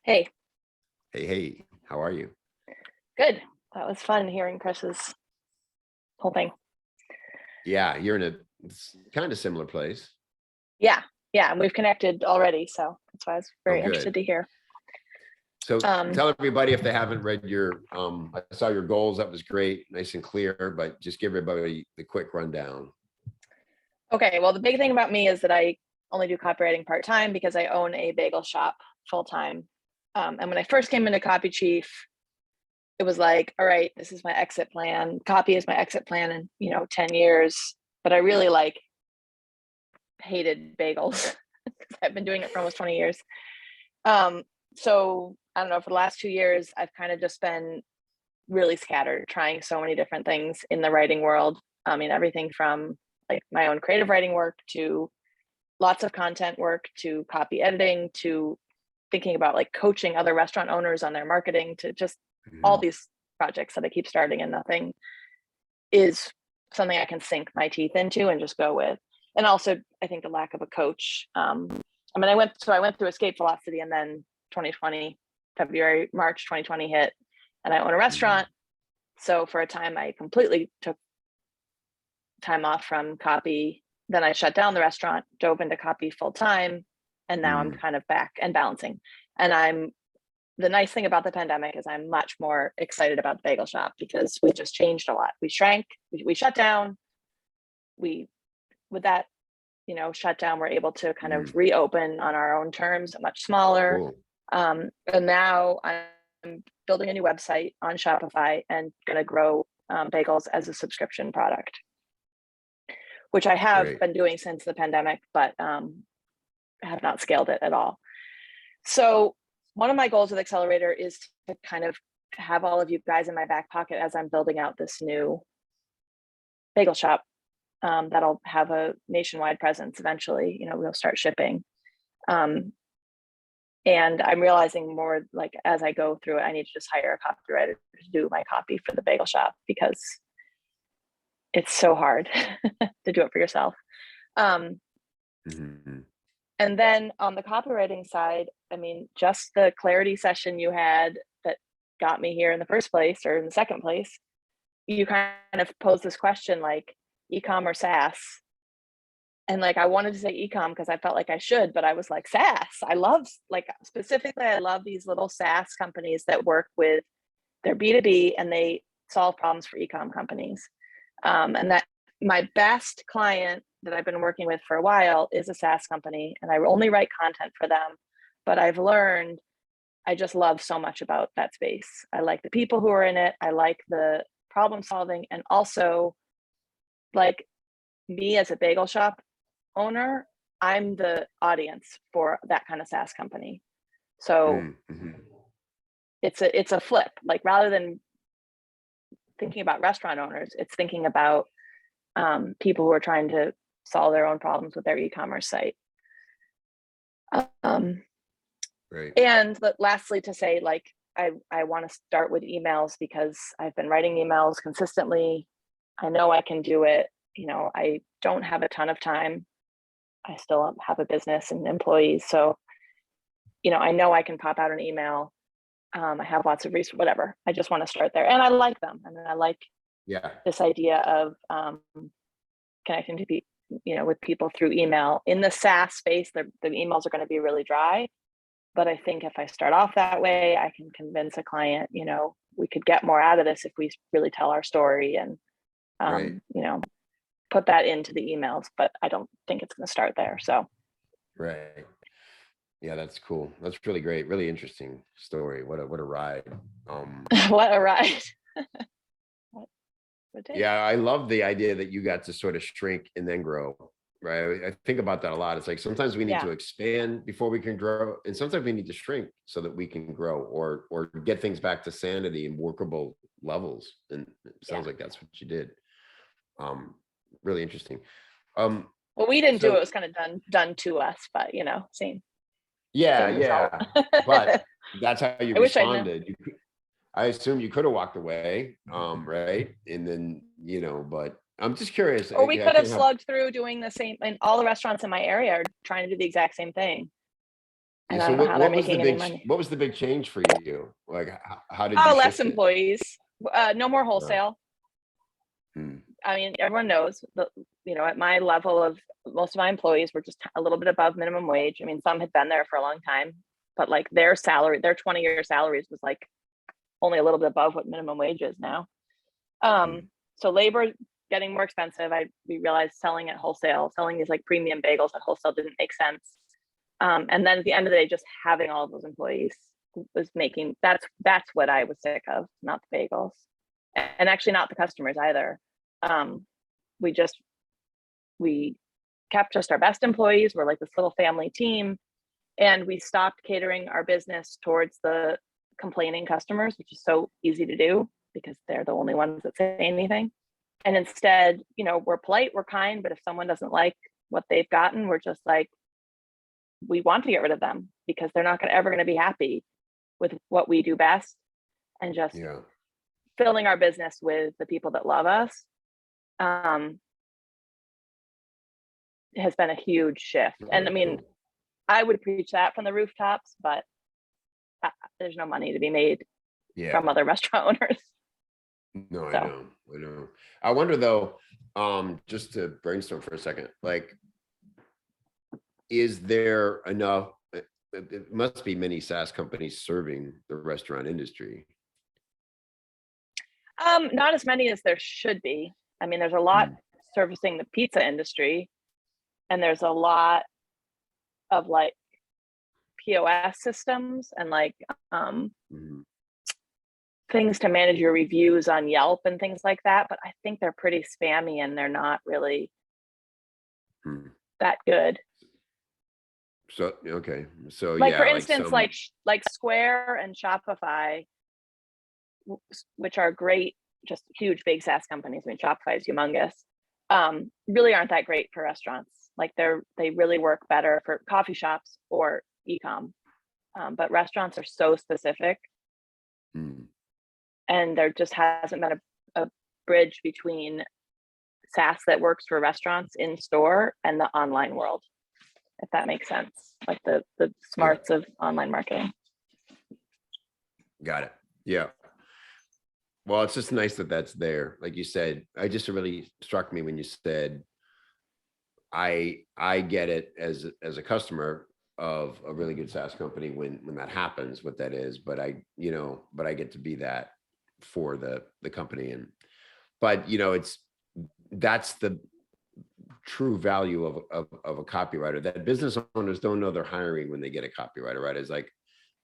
Hey, Hey, how are you? good. That was fun hearing Chris's whole thing. Yeah, you're in a kind of similar place. Yeah, and we've connected already, so that's why I was very good. interested to hear. So tell everybody, if they haven't read your, I saw your goals. That was great, nice and clear, but just give everybody the quick rundown. Okay, well, the big thing about me is that I only do copywriting part-time because I own a bagel shop full-time. And when I first came into Copy Chief, it was like, all right, this is my exit plan. Copy is my exit plan in 10 years. But I really hated bagels because I've been doing it for almost 20 years. So I don't know, for the last 2 years, I've kind of just been really scattered, trying so many different things in the writing world. I mean, everything from like my own creative writing work to lots of content work to copy editing to thinking about like coaching other restaurant owners on their marketing to just all these projects that I keep starting, and nothing is something I can sink my teeth into and just go with. And also I think the lack of a coach. I went through escape velocity, and then 2020, March 2020 hit, and I own a restaurant. So for a time I completely took time off from copy. Then I shut down the restaurant, dove into copy full time. And now I'm kind of back and balancing. And I'm the nice thing about the pandemic is I'm much more excited about the bagel shop because we just changed a lot. We shrank, we shut down. With that, shut down, we're able to kind of reopen on our own terms, much smaller. Cool. And now I'm building a new website on Shopify and going to grow bagels as a subscription product, which I have Great. been doing since the pandemic, but have not scaled it at all. So one of my goals with Accelerator is to kind of have all of you guys in my back pocket as I'm building out this new bagel shop that'll have a nationwide presence eventually. We'll start shipping. And I'm realizing more like as I go through it, I need to just hire a copywriter to do my copy for the bagel shop because it's so hard to do it for yourself. And then on the copywriting side, I mean, just the clarity session you had that got me here in the first place or in the second place, you kind of posed this question like e-com or SaaS. And like, I wanted to say e-com because I felt like I should, but I was like, SaaS. I love these little SaaS companies that work with their B2B and they solve problems for e-com companies. And that my best client that I've been working with for a while is a SaaS company, and I only write content for them. But I've learned I just love so much about that space. I like the people who are in it. I like the problem solving, and also like me as a bagel shop owner, I'm the audience for that kind of SaaS company. So it's a flip. Like rather than thinking about restaurant owners, it's thinking about people who are trying to solve their own problems with their e-commerce site. Great. And lastly, to say, like, I want to start with emails because I've been writing emails consistently. I know I can do it. I don't have a ton of time. I still have a business and employees. So, I know I can pop out an email. I have lots of research, whatever. I just want to start there. And I like them. And I like this idea of connecting to with people through email. In the SaaS space, the emails are going to be really dry. But I think if I start off that way, I can convince a client, we could get more out of this if we really tell our story and, put that into the emails. But I don't think it's going to start there. So. Right. Yeah, that's cool. That's really great. Really interesting story. What a ride. What a ride. Yeah, I love the idea that you got to sort of shrink and then grow, right? I think about that a lot. It's like sometimes we need to expand before we can grow, and sometimes we need to shrink so that we can grow or get things back to sanity and workable levels. And it sounds like that's what you did. Really interesting. Well, we didn't do it. It was kind of done to us, but same. Yeah. But that's how you responded. I assume you could have walked away, right? And then, but I'm just curious. Or we could have slugged through doing the same, and all the restaurants in my area are trying to do the exact same thing. And I don't know how they're making any money. What was the big change for you? Like, how did you less shift it? Employees, no more wholesale. I mean, everyone knows that, at my level of most of my employees were just a little bit above minimum wage. I mean, some had been there for a long time, but like their salary, their 20-year salaries was like only a little bit above what minimum wage is now. So labor getting more expensive. We realized selling at wholesale, selling these like premium bagels at wholesale didn't make sense. And then at the end of the day, just having all of those employees was making, that's what I was sick of, not the bagels, and actually not the customers either. We kept just our best employees. We're like this little family team, and we stopped catering our business towards the complaining customers, which is so easy to do because they're the only ones that say anything. And instead, we're polite, we're kind, but if someone doesn't like what they've gotten, we're just like, we want to get rid of them because they're not ever going to be happy with what we do best. And just filling our business with the people that love us has been a huge shift. And I mean, I would preach that from the rooftops, but there's no money to be made from other restaurant owners. No, I know. I wonder though, just to brainstorm for a second, like, is there enough, it must be many SaaS companies serving the restaurant industry. Not as many as there should be. I mean, there's a lot servicing the pizza industry, and there's a lot of like POS systems and like things to manage your reviews on Yelp and things like that. But I think they're pretty spammy and they're not really that good. So, okay. So Like yeah, for instance, some- like Square and Shopify, which are great, just huge big SaaS companies. I mean, Shopify is humongous. Really aren't that great for restaurants. Like they really work better for coffee shops or e-com. But restaurants are so specific. And there just hasn't been a bridge between SaaS that works for restaurants in store and the online world, if that makes sense. Like the smarts of online marketing. Got it. Yeah. Well, it's just nice that that's there. Like you said, I just really struck me when you said, I get it as a customer of a really good SaaS company when that happens, what that is, but I get to be that for the company. But that's the true value of a copywriter, that business owners don't know they're hiring when they get a copywriter, right? It's like,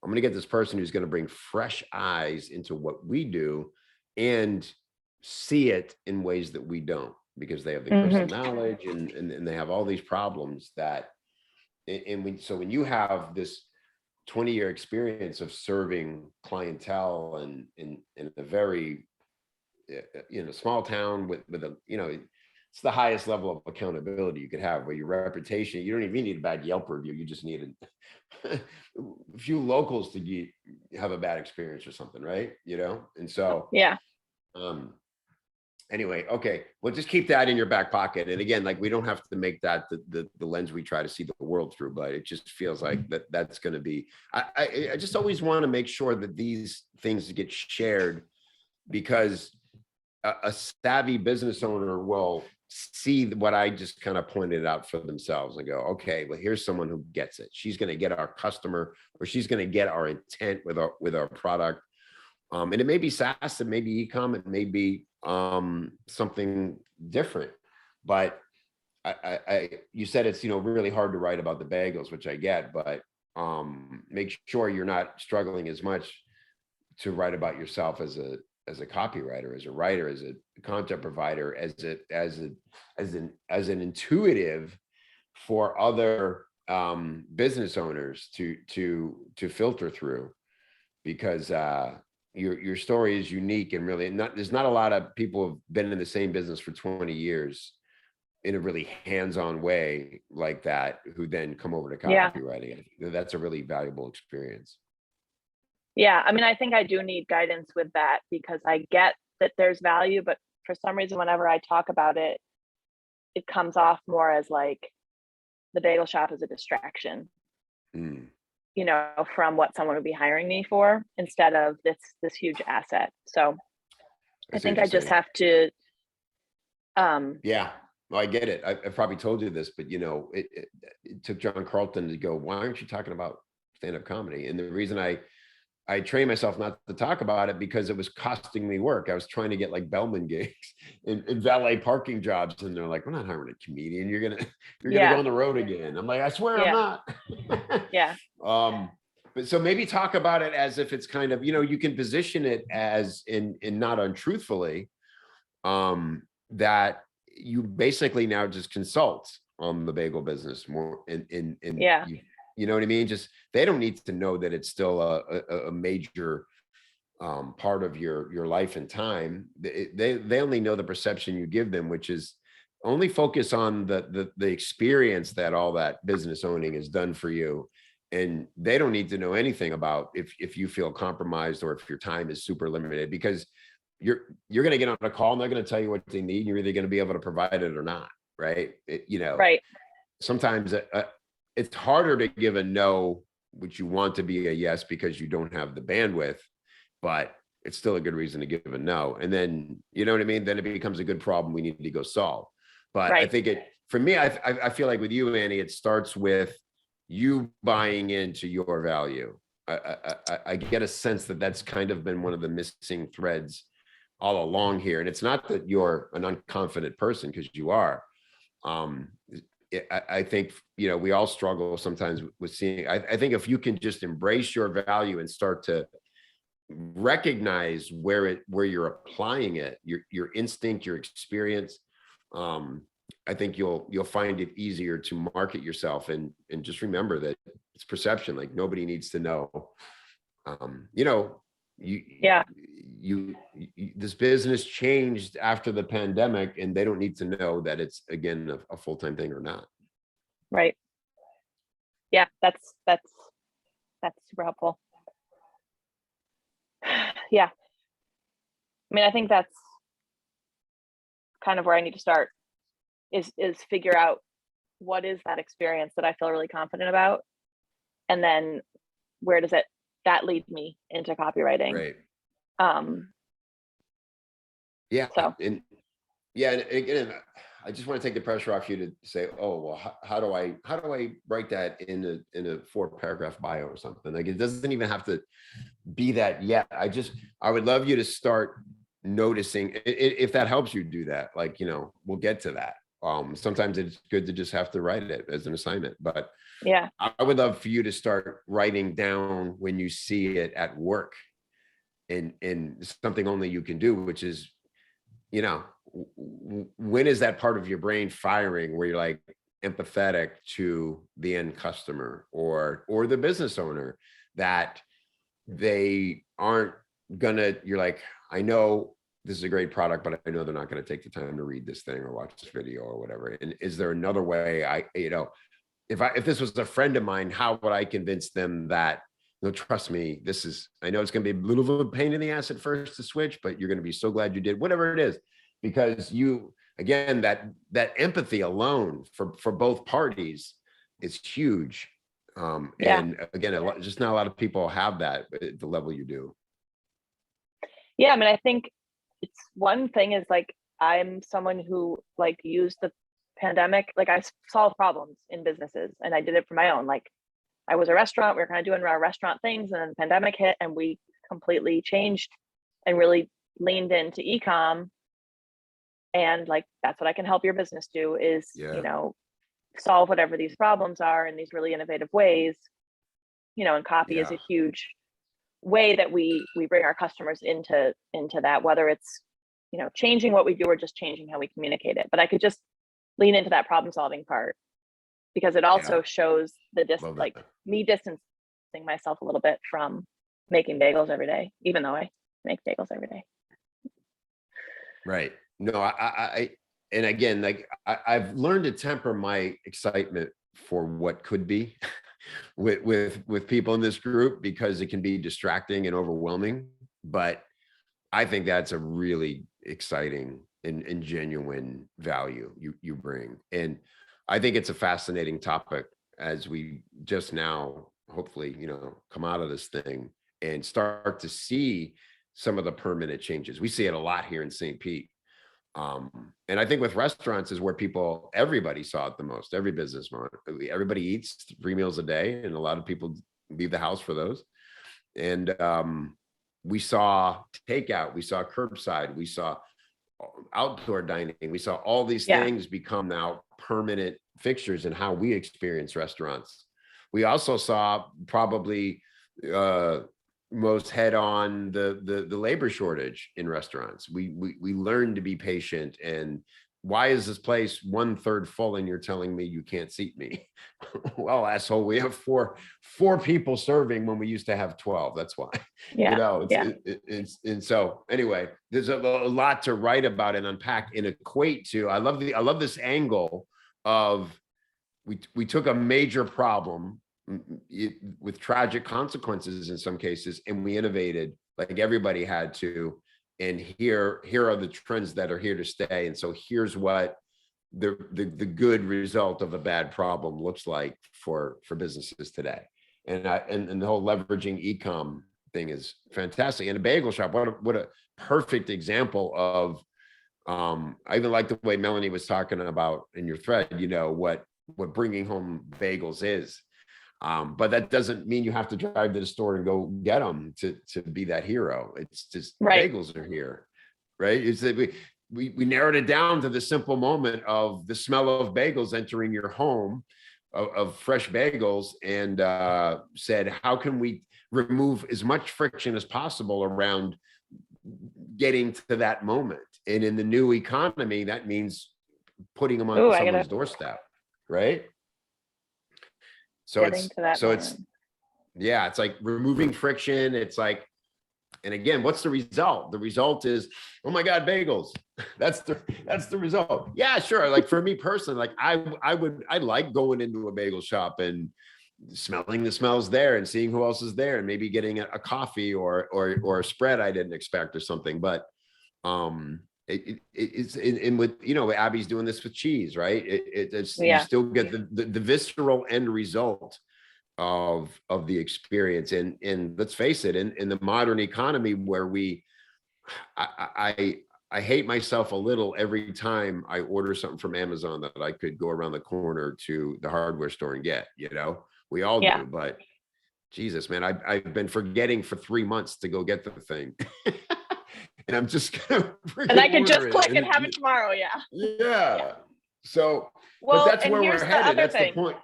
I'm going to get this person who's going to bring fresh eyes into what we do and see it in ways that we don't, because they have the crystal knowledge and they have all these problems that, so when you have this 20-year experience of serving clientele and in a very, small town with a, it's the highest level of accountability you could have, where your reputation, you don't even need a bad Yelp review. You just need a few locals to have a bad experience or something, right? And so, yeah. Anyway, okay, well, just keep that in your back pocket. And again, like, we don't have to make that the lens we try to see the world through, but it just feels like that's going to be, I just always want to make sure that these things get shared, because a savvy business owner will see what I just kind of pointed out for themselves and go, okay, well, here's someone who gets it. She's going to get our customer, or she's going to get our intent with our product. And it may be SaaS, it may be e-com, it may be something different, but you said it's, really hard to write about the bagels, which I get, but make sure you're not struggling as much to write about yourself as a copywriter, as a writer, as a content provider, as an intuitive for other business owners to filter through, because your story is unique, and really there's not a lot of people who've been in the same business for 20 years in a really hands-on way like that, who then come over to copywriting. That's a really valuable experience. Yeah, I mean, I think I do need guidance with that, because I get that there's value, but for some reason, whenever I talk about it, it comes off more as like the bagel shop is a distraction, from what someone would be hiring me for, instead of this huge asset. So I think I just have to. Yeah, well, I get it. I probably told you this, but it took John Carlton to go, why aren't you talking about stand-up comedy? And the reason I trained myself not to talk about it, because it was costing me work. I was trying to get like bellman gigs and valet parking jobs, and they're like, we're not hiring a comedian. You're gonna go on the road again. I'm like, I swear I'm not. Yeah. But so maybe talk about it as if it's kind of, you can position it as in not untruthfully, that you basically now just consult on the bagel business more you know what I mean? Just, they don't need to know that it's still a major part of your life and time. They only know the perception you give them, which is only focus on the experience that all that business owning has done for you. And they don't need to know anything about if you feel compromised or if your time is super limited, because you're going to get on a call and they're going to tell you what they need. And you're either going to be able to provide it or not. Right. Right. Sometimes it's harder to give a no, which you want to be a yes, because you don't have the bandwidth, but it's still a good reason to give a no. And then, you know what I mean? Then it becomes a good problem we need to go solve. But I think for me, I feel like with you, Annie, it starts with, you buying into your value. I get a sense that that's kind of been one of the missing threads all along here. And it's not that you're an unconfident person, because you are. I think, you know, we all struggle sometimes with seeing, I think if you can just embrace your value and start to recognize where you're applying it, your instinct, your experience, I think you'll find it easier to market yourself. And just remember that it's perception. Like, nobody needs to know. You know, this business changed after the pandemic, and they don't need to know that it's, again, a full-time thing or not. Right. Yeah, that's super helpful. Yeah. I mean, I think that's kind of where I need to start, is figure out what is that experience that I feel really confident about, and then where does that lead me into copywriting. Right. So. And again, I just want to take the pressure off you to say, oh, well, how do I write that in a 4-paragraph bio or something? Like, it doesn't even have to be that yet. I would love you to start noticing, if that helps you do that. Like, you know, we'll get to that. Sometimes it's good to just have to write it as an assignment, but yeah, I would love for you to start writing down when you see it at work, and something only you can do, which is, you know, when is that part of your brain firing where you're like empathetic to the end customer or the business owner, that they aren't gonna, you're like, I know this is a great product, but I know they're not going to take the time to read this thing or watch this video or whatever. And is there another way if this was a friend of mine, how would I convince them that, no, trust me, I know it's going to be a little bit of a pain in the ass at first to switch, but you're going to be so glad you did, whatever it is, because again, that empathy alone for both parties is huge. And again, just not a lot of people have that at the level you do. Yeah. I mean, I think it's one thing is, like, I'm someone who, like, used the pandemic, like, I solve problems in businesses, and I did it for my own. Like, I was a restaurant, we were kind of doing our restaurant things, and then the pandemic hit and we completely changed and really leaned into e-com. And, like, that's what I can help your business do, is, you know, solve whatever these problems are in these really innovative ways, you know, and copy is a huge way that we bring our customers into that, whether it's, you know, changing what we do or just changing how we communicate it. But I could just lean into that problem solving part, because it also shows me distancing myself a little bit from making bagels every day, even though I make bagels every day. Right. No, and again, like, I've learned to temper my excitement for what could be with people in this group, because it can be distracting and overwhelming. But I think that's a really exciting and genuine value you bring. And I think it's a fascinating topic as we just now, hopefully, you know, come out of this thing and start to see some of the permanent changes. We see it a lot here in St. Pete. And I think with restaurants is where everybody saw it the most. Every business, everybody eats 3 meals a day, and a lot of people leave the house for those. And we saw takeout, we saw curbside, we saw outdoor dining, we saw all these things become now permanent fixtures in how we experience restaurants. We also saw probably most head on the labor shortage in restaurants. We learned to be patient. And why is this place 1/3 full and you're telling me you can't seat me? Well, asshole, we have four people serving when we used to have 12. That's why. You know, and so anyway, there's a lot to write about and unpack and equate to. I love this angle of we took a major problem with tragic consequences in some cases, and we innovated like everybody had to. And here are the trends that are here to stay. And so here's what the good result of a bad problem looks like for businesses today. And the whole leveraging e-com thing is fantastic. And a bagel shop, what a perfect example of. I even like the way Melanie was talking about in your thread, you know, what bringing home bagels is. But that doesn't mean you have to drive to the store and go get them to be that hero. It's just Right. bagels are here, right? It's that we narrowed it down to the simple moment of the smell of bagels entering your home, of fresh bagels, and said, how can we remove as much friction as possible around getting to that moment? And in the new economy, that means putting them on Ooh, I someone's gotta- doorstep, right? So Getting to that it's moment. yeah, it's like removing friction. It's like, and again, what's the result? The result is, oh my God, bagels. That's the result. Yeah, sure. Like for me personally, like I like going into a bagel shop and smelling the smells there and seeing who else is there and maybe getting a coffee or a spread I didn't expect or something. But it's in with, you know, Abby's doing this with cheese, right? It's you Yeah. still get the visceral end result of the experience. And let's face it, in the modern economy where I hate myself a little every time I order something from Amazon that I could go around the corner to the hardware store and get, you know, we all Yeah. do, but Jesus, man, I've been forgetting for 3 months to go get the thing. And I'm just gonna And I could just order it, click and have it tomorrow. Yeah. yeah. So, Well, but that's and where here's we're the headed. other That's thing. the point.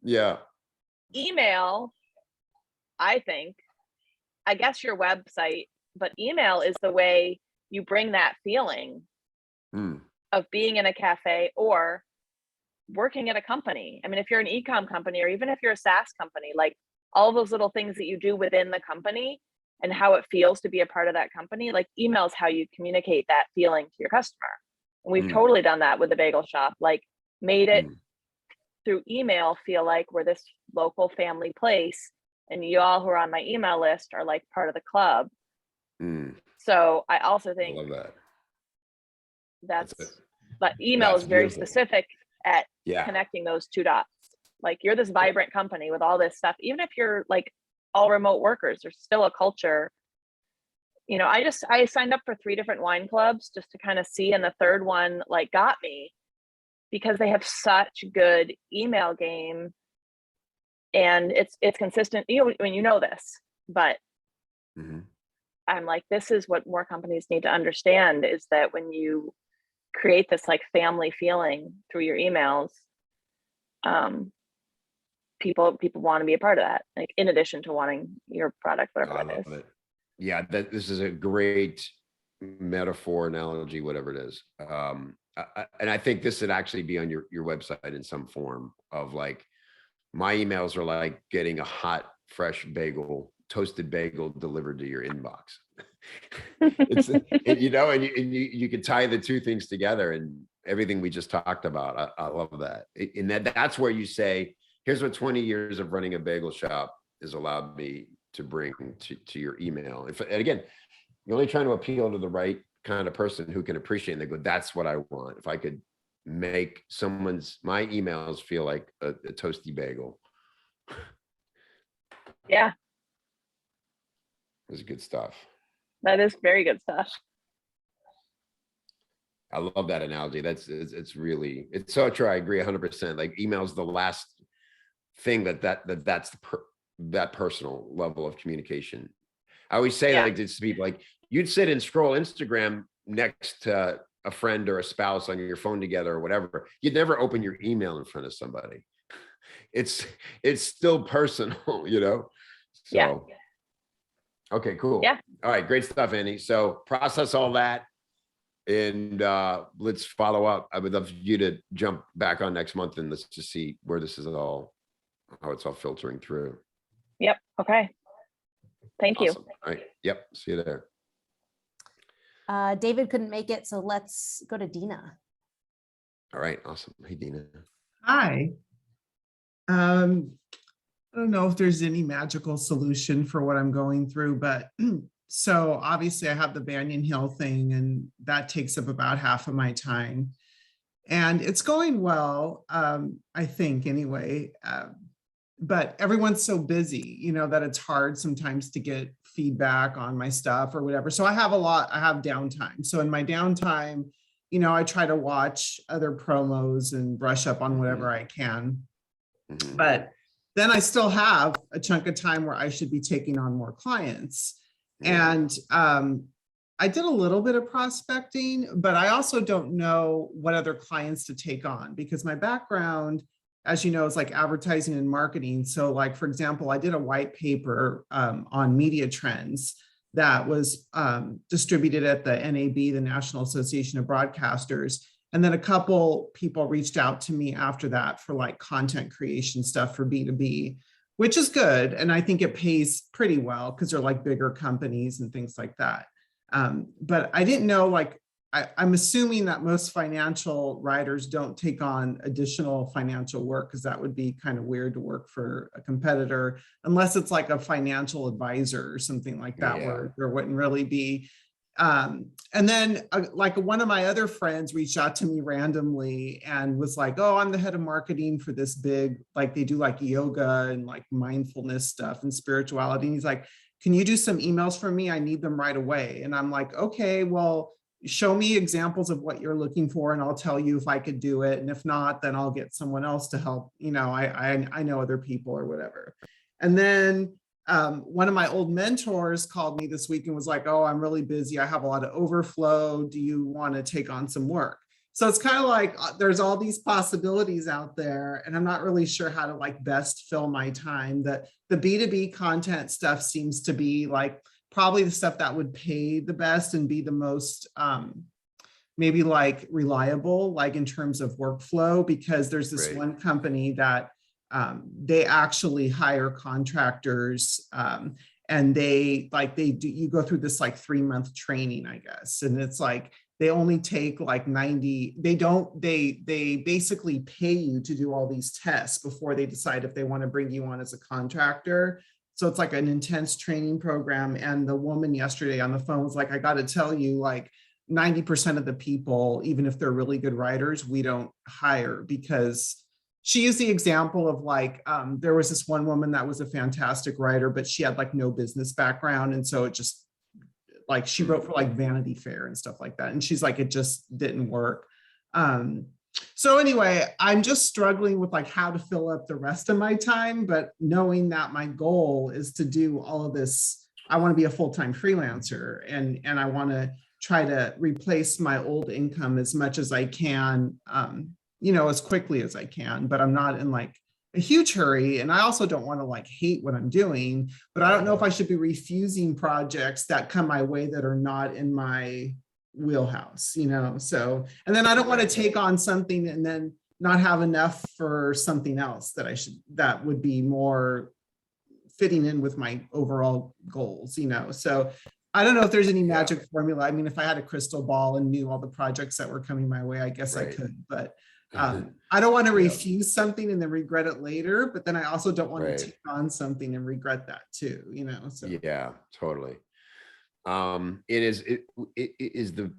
Yeah. Email, I think, I guess your website, but email is the way you bring that feeling Hmm. of being in a cafe or working at a company. I mean, if you're an e-com company or even if you're a SaaS company, like all those little things that you do within the company and how it feels to be a part of that company, like email is how you communicate that feeling to your customer. And we've totally done that with the bagel shop, like made it through email feel like we're this local family place and you all who are on my email list are like part of the club. So I also I think love that. that's it. but email That's is very beautiful. specific at Yeah. connecting those two dots. Like you're this vibrant company with all this stuff. Even if you're like all remote workers, there's still a culture. You know, I signed up for 3 different wine clubs just to kind of see, and the third one like got me because they have such good email game and it's consistent. You know, when you know this, but I'm like, this is what more companies need to understand is that when you create this like family feeling through your emails, people want to be a part of that, like in addition to wanting your product, whatever I that is. love it. Yeah, this is a great metaphor, analogy, whatever it is. And I think this would actually be on your website in some form of like, my emails are like getting a hot, fresh bagel, toasted bagel delivered to your inbox. You know, and you can tie the two things together and everything we just talked about. I love that. And that's where you say, here's what 20 years of running a bagel shop has allowed me to bring to your email. And again, you're only trying to appeal to the right kind of person who can appreciate it. And they go, that's what I want. If I could make my emails feel like a toasty bagel. Yeah, This is good stuff. that is very good stuff. I love that analogy. It's really, it's so true. I agree 100%. Like email's the last thing that's that personal level of communication. I always say like to people, like you'd sit and scroll Instagram next to a friend or a spouse on your phone together or whatever. You'd never open your email in front of somebody. It's still personal, you know? So, Yeah. Okay, cool. Yeah. All right, great stuff, Andy. So process all that and let's follow up. I would love you to jump back on next month and let's just see where this is how it's all filtering through. Yep. Okay. Thank you. Awesome. All right. Yep. See you there. David couldn't make it, so let's go to Dina. All right. Awesome. Hey, Dina. Hi. I don't know if there's any magical solution for what I'm going through, but so obviously I have the Banyan Hill thing and that takes up about half of my time. And it's going well, I think anyway. But everyone's so busy, you know, that it's hard sometimes to get feedback on my stuff or whatever. So I have downtime. So in my downtime, you know, I try to watch other promos and brush up on whatever I can. But then I still have a chunk of time where I should be taking on more clients. And I did a little bit of prospecting, but I also don't know what other clients to take on because my background, as you know, is like advertising and marketing. So like, for example, I did a white paper on media trends that was distributed at the NAB, the National Association of Broadcasters. And then a couple people reached out to me after that for like content creation stuff for B2B, which is good. And I think it pays pretty well because they're like bigger companies and things like that. But I didn't know, like, I'm assuming that most financial writers don't take on additional financial work because that would be kind of weird to work for a competitor unless it's like a financial advisor or something like that, where there wouldn't really be. And then like one of my other friends reached out to me randomly and was like, oh, I'm the head of marketing for this big, like they do like yoga and like mindfulness stuff and spirituality. And he's like, can you do some emails for me? I need them right away. And I'm like, okay, well, show me examples of what you're looking for and I'll tell you if I could do it. And if not, then I'll get someone else to help. You know, I know other people or whatever. And then one of my old mentors called me this week and was like, oh, I'm really busy. I have a lot of overflow. Do you want to take on some work? So it's kind of like there's all these possibilities out there and I'm not really sure how to like best fill my time. The B2B content stuff seems to be like probably the stuff that would pay the best and be the most maybe like reliable, like in terms of workflow, because there's this one company that they actually hire contractors and they do, you go through this like 3-month training, I guess. And it's like, they only take like 90, they basically pay you to do all these tests before they decide if they want to bring you on as a contractor. So it's like an intense training program. And the woman yesterday on the phone was like, I got to tell you, like 90% of the people, even if they're really good writers, we don't hire, because she used the example of like, there was this one woman that was a fantastic writer, but she had like no business background. And so it just, like she wrote for like Vanity Fair and stuff like that. And she's like, it just didn't work. So anyway, I'm just struggling with like how to fill up the rest of my time, but knowing that my goal is to do all of this, I want to be a full-time freelancer and I want to try to replace my old income as much as I can, you know, as quickly as I can, but I'm not in like a huge hurry. And I also don't want to like hate what I'm doing, but I don't know if I should be refusing projects that come my way that are not in my wheelhouse, you know? So, and then I don't want to take on something and then not have enough for something else that would be more fitting in with my overall goals, you know? So I don't know if there's any magic formula. I mean, if I had a crystal ball and knew all the projects that were coming my way, I guess I could, but I don't want to refuse something and then regret it later, but then I also don't want to take on something and regret that too, you know? So yeah, totally. It is the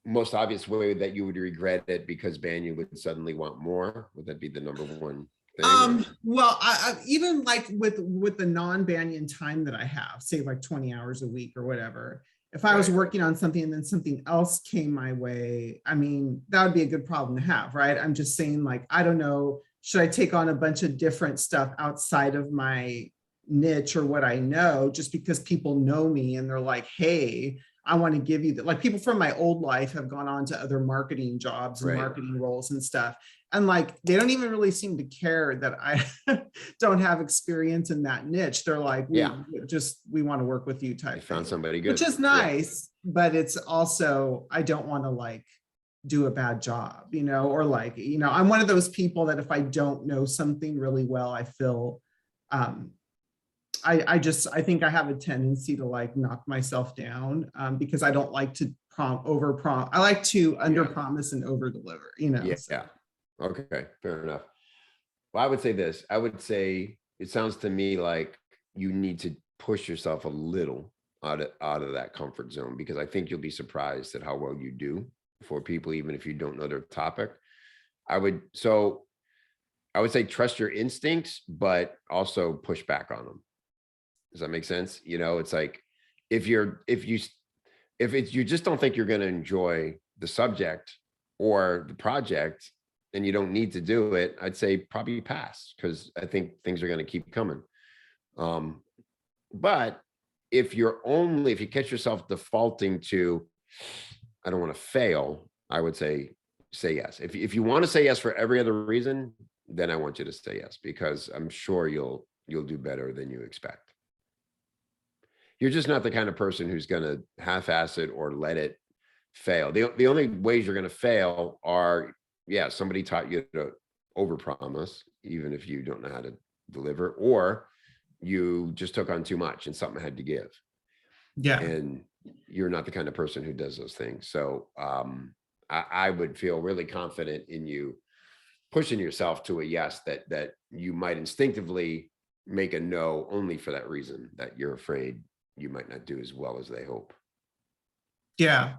most obvious way that you would regret it because Banyan would suddenly want more. Would that be the number one thing? Well, I even like with the non-Banyan time that I have, say like 20 hours a week or whatever, if I was working on something and then something else came my way, I mean, that would be a good problem to have, right? I'm just saying, like, I don't know, should I take on a bunch of different stuff outside of my niche or what I know, just because people know me and they're like, hey, I want to give you that. Like people from my old life have gone on to other marketing jobs and marketing roles and stuff. And like, they don't even really seem to care that I don't have experience in that niche. They're like, we want to work with you type. You found somebody good. Which is nice, but it's also, I don't want to like do a bad job, you know, or like, you know, I'm one of those people that if I don't know something really well, I feel, I think I have a tendency to like knock myself down because I don't like to I like to under promise and over deliver, you know? Yeah. Okay, fair enough. Well, I would say this. I would say it sounds to me like you need to push yourself a little out of that comfort zone, because I think you'll be surprised at how well you do for people, even if you don't know their topic. I would say trust your instincts, but also push back on them. Does that make sense? You know, it's like if you just don't think you're going to enjoy the subject or the project, and you don't need to do it, I'd say probably pass, because I think things are going to keep coming. But if you catch yourself defaulting to, I don't want to fail, I would say yes. If you want to say yes for every other reason, then I want you to say yes, because I'm sure you'll do better than you expect. You're just not the kind of person who's going to half-ass it or let it fail. The only ways you're going to fail are, yeah, somebody taught you to overpromise, even if you don't know how to deliver, or you just took on too much and something had to give. Yeah. And you're not the kind of person who does those things. So I would feel really confident in you pushing yourself to a yes, that you might instinctively make a no only for that reason, that you're afraid you might not do as well as they hope. Yeah.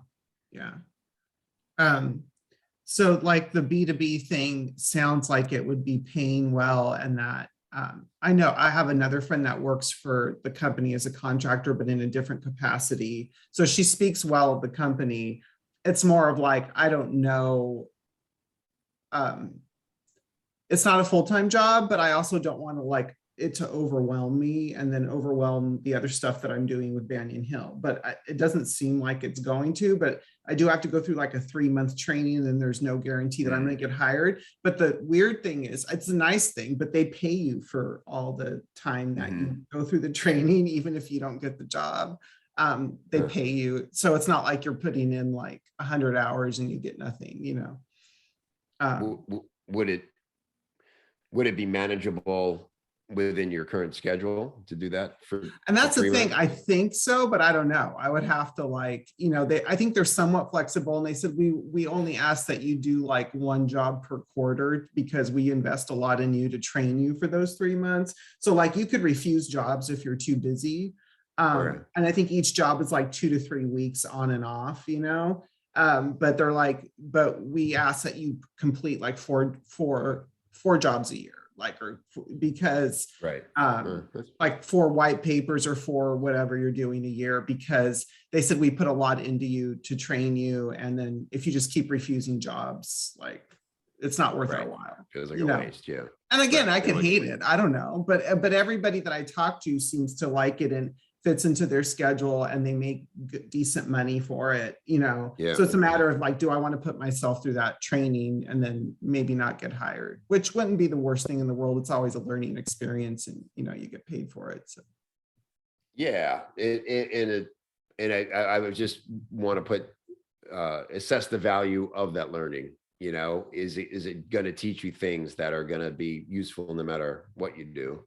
So like the B2B thing sounds like it would be paying well, and that I know I have another friend that works for the company as a contractor, but in a different capacity. So she speaks well of the company. It's more of like, I don't know. It's not a full-time job, but I also don't want to like it to overwhelm me and then overwhelm the other stuff that I'm doing with Banyan Hill. But it doesn't seem like it's going to, but I do have to go through like a 3-month training, and then there's no guarantee that I'm going to get hired. But the weird thing is, it's a nice thing, but they pay you for all the time that you go through the training, even if you don't get the job. They pay you. So it's not like you're putting in like 100 hours and you get nothing, you know. Would it be manageable within your current schedule to do that and that's the thing, months? I think so, but I don't know. I would have to like, you know, I think they're somewhat flexible, and they said we only ask that you do like 1 job per quarter, because we invest a lot in you to train you for those 3 months. So like you could refuse jobs if you're too busy. Okay. And I think each job is like 2 to 3 weeks on and off, you know. But they're like, but we ask that you complete like four jobs a year, like, or because Right. like 4 white papers or 4 whatever you're doing a year, because they said we put a lot into you to train you, and then if you just keep refusing jobs, like it's not worth it a while. Feels like you a know? waste, yeah. And again, Right. I could hate it, I don't know, but everybody that I talk to seems to like it and fits into their schedule, and they make decent money for it, you know. Yeah. So it's a matter of like, do I want to put myself through that training and then maybe not get hired, which wouldn't be the worst thing in the world. It's always a learning experience, and you know, you get paid for it. So Yeah, and I would just want to put assess the value of that learning. You know, is it going to teach you things that are going to be useful no matter what you do?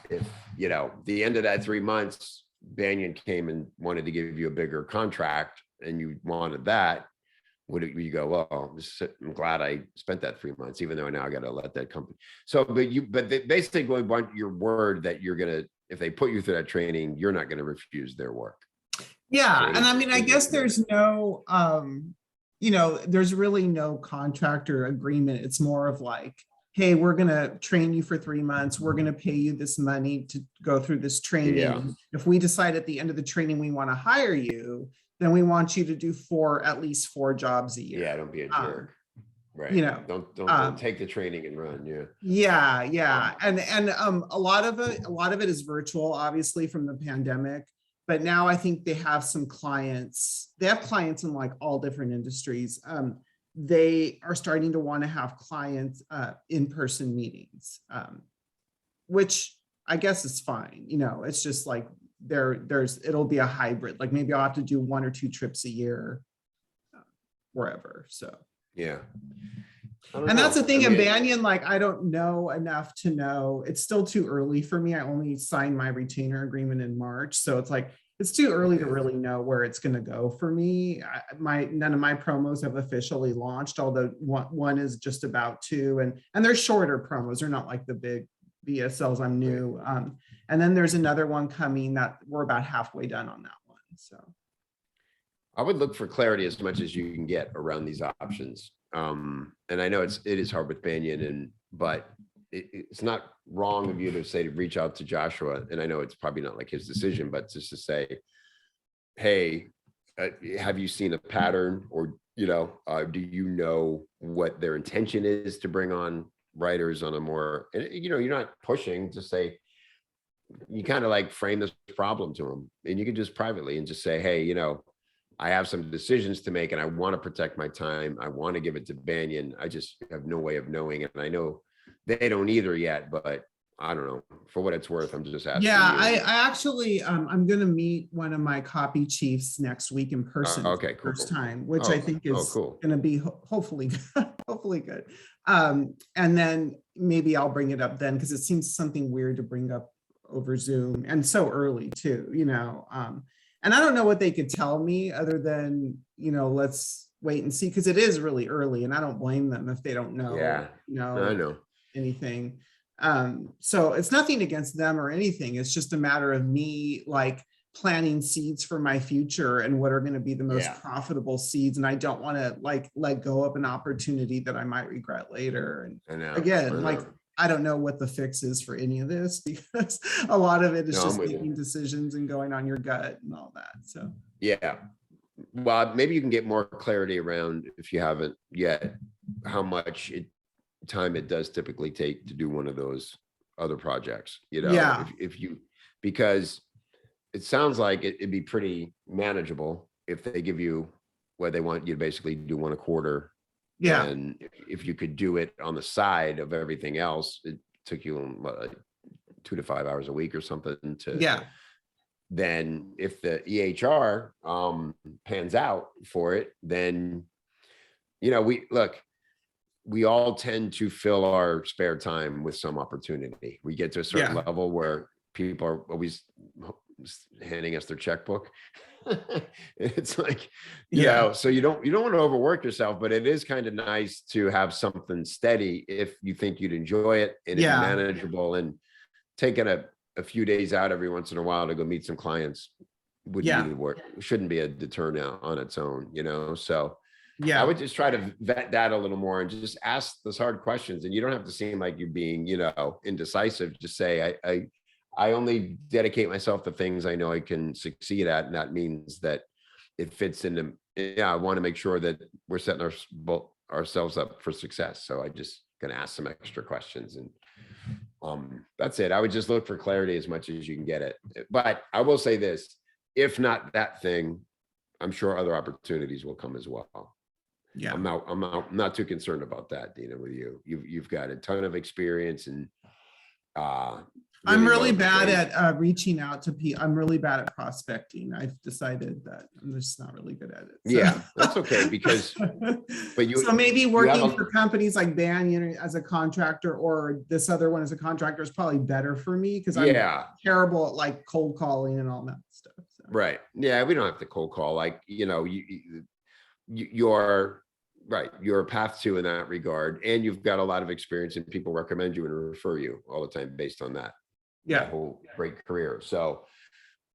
If you know, the end of that 3 months, Banyan came and wanted to give you a bigger contract, and you wanted that, would you go, well, I'm glad I spent that 3 months, even though now I got to let that company. So, but they basically want your word that you're gonna, if they put you through that training, you're not going to refuse their work. yeah, So and I mean, I guess there's no, you know, there's really no contractor agreement. It's more of like, hey, we're going to train you for 3 months. We're going to pay you this money to go through this training. Yeah. If we decide at the end of the training we want to hire you, then we want you to do at least 4 jobs a year. Yeah, don't be a jerk. Right. You know, don't take the training and run. Yeah. Yeah. And a lot of it is virtual, obviously, from the pandemic. But now I think they have some clients. They have clients in like all different industries. They are starting to want to have clients in-person meetings, which I guess is fine. You know, it's just like it'll be a hybrid. Like maybe I'll have to do 1 or 2 trips a year, wherever. So Yeah. and that's the thing in Banyan, like I don't know enough to know. It's still too early for me. I only signed my retainer agreement in March, so it's like it's too early to really know where it's going to go for me. None of my promos have officially launched, although one is just about to, and they're shorter promos. They're not like the big VSLs. I'm new, and then there's another one coming that we're about halfway done on that one. So I would look for clarity as much as you can get around these options. And I know it is hard with Banyan, but it's not wrong of you to say to reach out to Joshua. And I know it's probably not like his decision, but just to say, hey, have you seen a pattern, or Do you know what their intention is to bring on writers on a more, and you're not pushing to say, you kind of like frame this problem to them, and you can just privately and just say, hey, I have some decisions to make and I want to protect my time. I want to give it to Banyan. I just have no way of knowing it. And I know they don't either yet, but I don't know. For what it's worth, I'm just asking. Yeah, you. I actually, I'm going to meet one of my copy chiefs next week in person. Okay, for the first cool. time, which I think is cool. going to be hopefully, hopefully good. And then maybe I'll bring it up then, because it seems something weird to bring up over Zoom and so early too, and I don't know what they could tell me other than, let's wait and see, because it is really early and I don't blame them if they don't know, Yeah, I know anything. So it's nothing against them or anything. It's just a matter of me like planting seeds for my future and what are going to be the most profitable seeds. And I don't want to like let go of an opportunity that I might regret later. And again, like, I don't know what the fix is for any of this, because a lot of it is just making decisions and going on your gut and all that. So, yeah. Well, maybe you can get more clarity around, if you haven't yet, how much time it does typically take to do one of those other projects, if you, because it sounds like it'd be pretty manageable if they give you what they want you to basically do one a quarter. Yeah. And if you could do it on the side of everything else, it took you like 2 to 5 hours a week or something to, then if the EHR pans out for it, then, we all tend to fill our spare time with some opportunity. We get to a certain level where people are always handing us their checkbook. It's like, so you don't want to overwork yourself, but it is kind of nice to have something steady if you think you'd enjoy it and it's manageable, and taking a few days out every once in a while to go meet some clients wouldn't be the work, shouldn't be a deter now on its own, so I would just try to vet that a little more and just ask those hard questions. And you don't have to seem like you're being, indecisive. Just say, I only dedicate myself to things I know I can succeed at. And that means that it fits into, I want to make sure that we're setting ourselves up for success. So I just going to ask some extra questions, and that's it. I would just look for clarity as much as you can get it. But I will say this, if not that thing, I'm sure other opportunities will come as well. Yeah. I'm not too concerned about that, Dina, with you. You've got a ton of experience, and I'm really bad at reaching out to people. I'm really bad at prospecting. I've decided that I'm just not really good at it. So. Yeah, that's okay, because so maybe working for companies like Banyan as a contractor, or this other one as a contractor, is probably better for me, because I'm terrible at like cold calling and all that stuff. So. Right. Yeah, we don't have to cold call. Like, you're right. You're a path to in that regard, and you've got a lot of experience, and people recommend you and refer you all the time based on that. That whole great career. So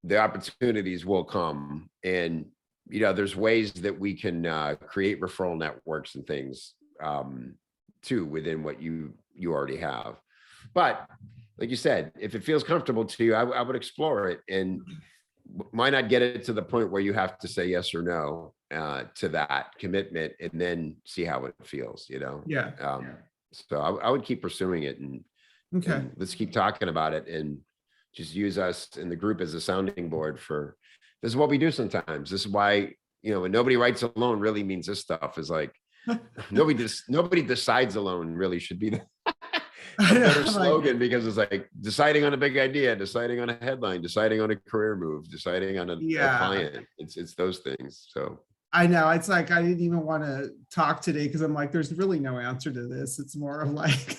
the opportunities will come, and there's ways that we can create referral networks and things too within what you already have. But like you said, if it feels comfortable to you, I would explore it, and why not get it to the point where you have to say yes or no to that commitment, and then see how it feels, So I would keep pursuing it, and let's keep talking about it, and just use us in the group as a sounding board for, this is what we do sometimes. This is why, when nobody writes alone really means this stuff is like, nobody decides alone really should be the a better slogan, because it's like deciding on a big idea, deciding on a headline, deciding on a career move, deciding on a client. It's those things. So I know, it's like, I didn't even want to talk today, because I'm like, there's really no answer to this. It's more of like,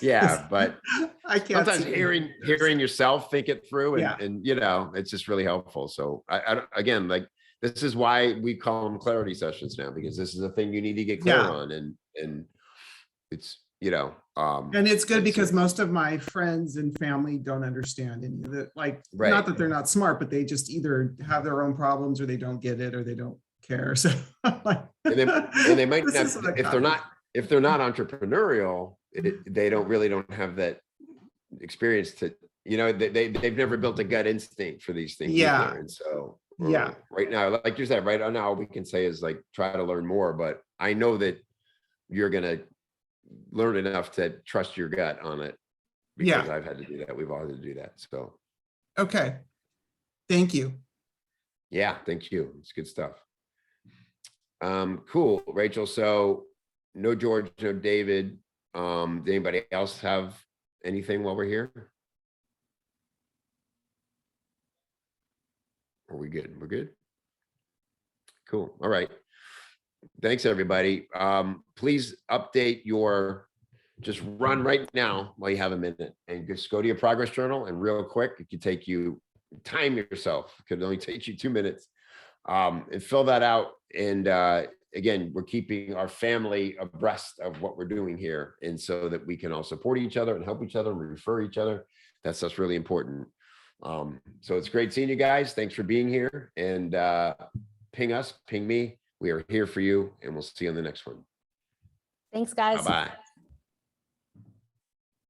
but I can't sometimes hearing yourself think it through, and it's just really helpful. So I again, like, this is why we call them clarity sessions now, because this is a thing you need to get clear on, and it's, and it's good because most of my friends and family don't understand any of it. Like, not that they're not smart, but they just either have their own problems, or they don't get it, or they don't care. So and they might not, if they're not entrepreneurial, they don't have that experience to, they've never built a gut instinct for these things either. And so Yeah. Right now, like you said, right now, all we can say is like, try to learn more, but I know that you're gonna learn enough to trust your gut on it. Because Yeah. I've had to do that. We've all had to do that. So, Okay. Thank you. yeah, thank you. It's good stuff. Cool, Rachel. So no George, no David. Did anybody else have anything while we're here? Are we good? We're good. Cool. All right. Thanks, everybody. Please update your, just run right now while you have a minute and just go to your progress journal, and real quick, it could take you, time yourself. It could only take you 2 minutes. And fill that out. And again, we're keeping our family abreast of what we're doing here, and so that we can all support each other and help each other and refer each other. That's really important. So it's great seeing you guys. Thanks for being here, and ping us, ping me. We are here for you, and we'll see you on the next one. Thanks, guys. Bye-bye.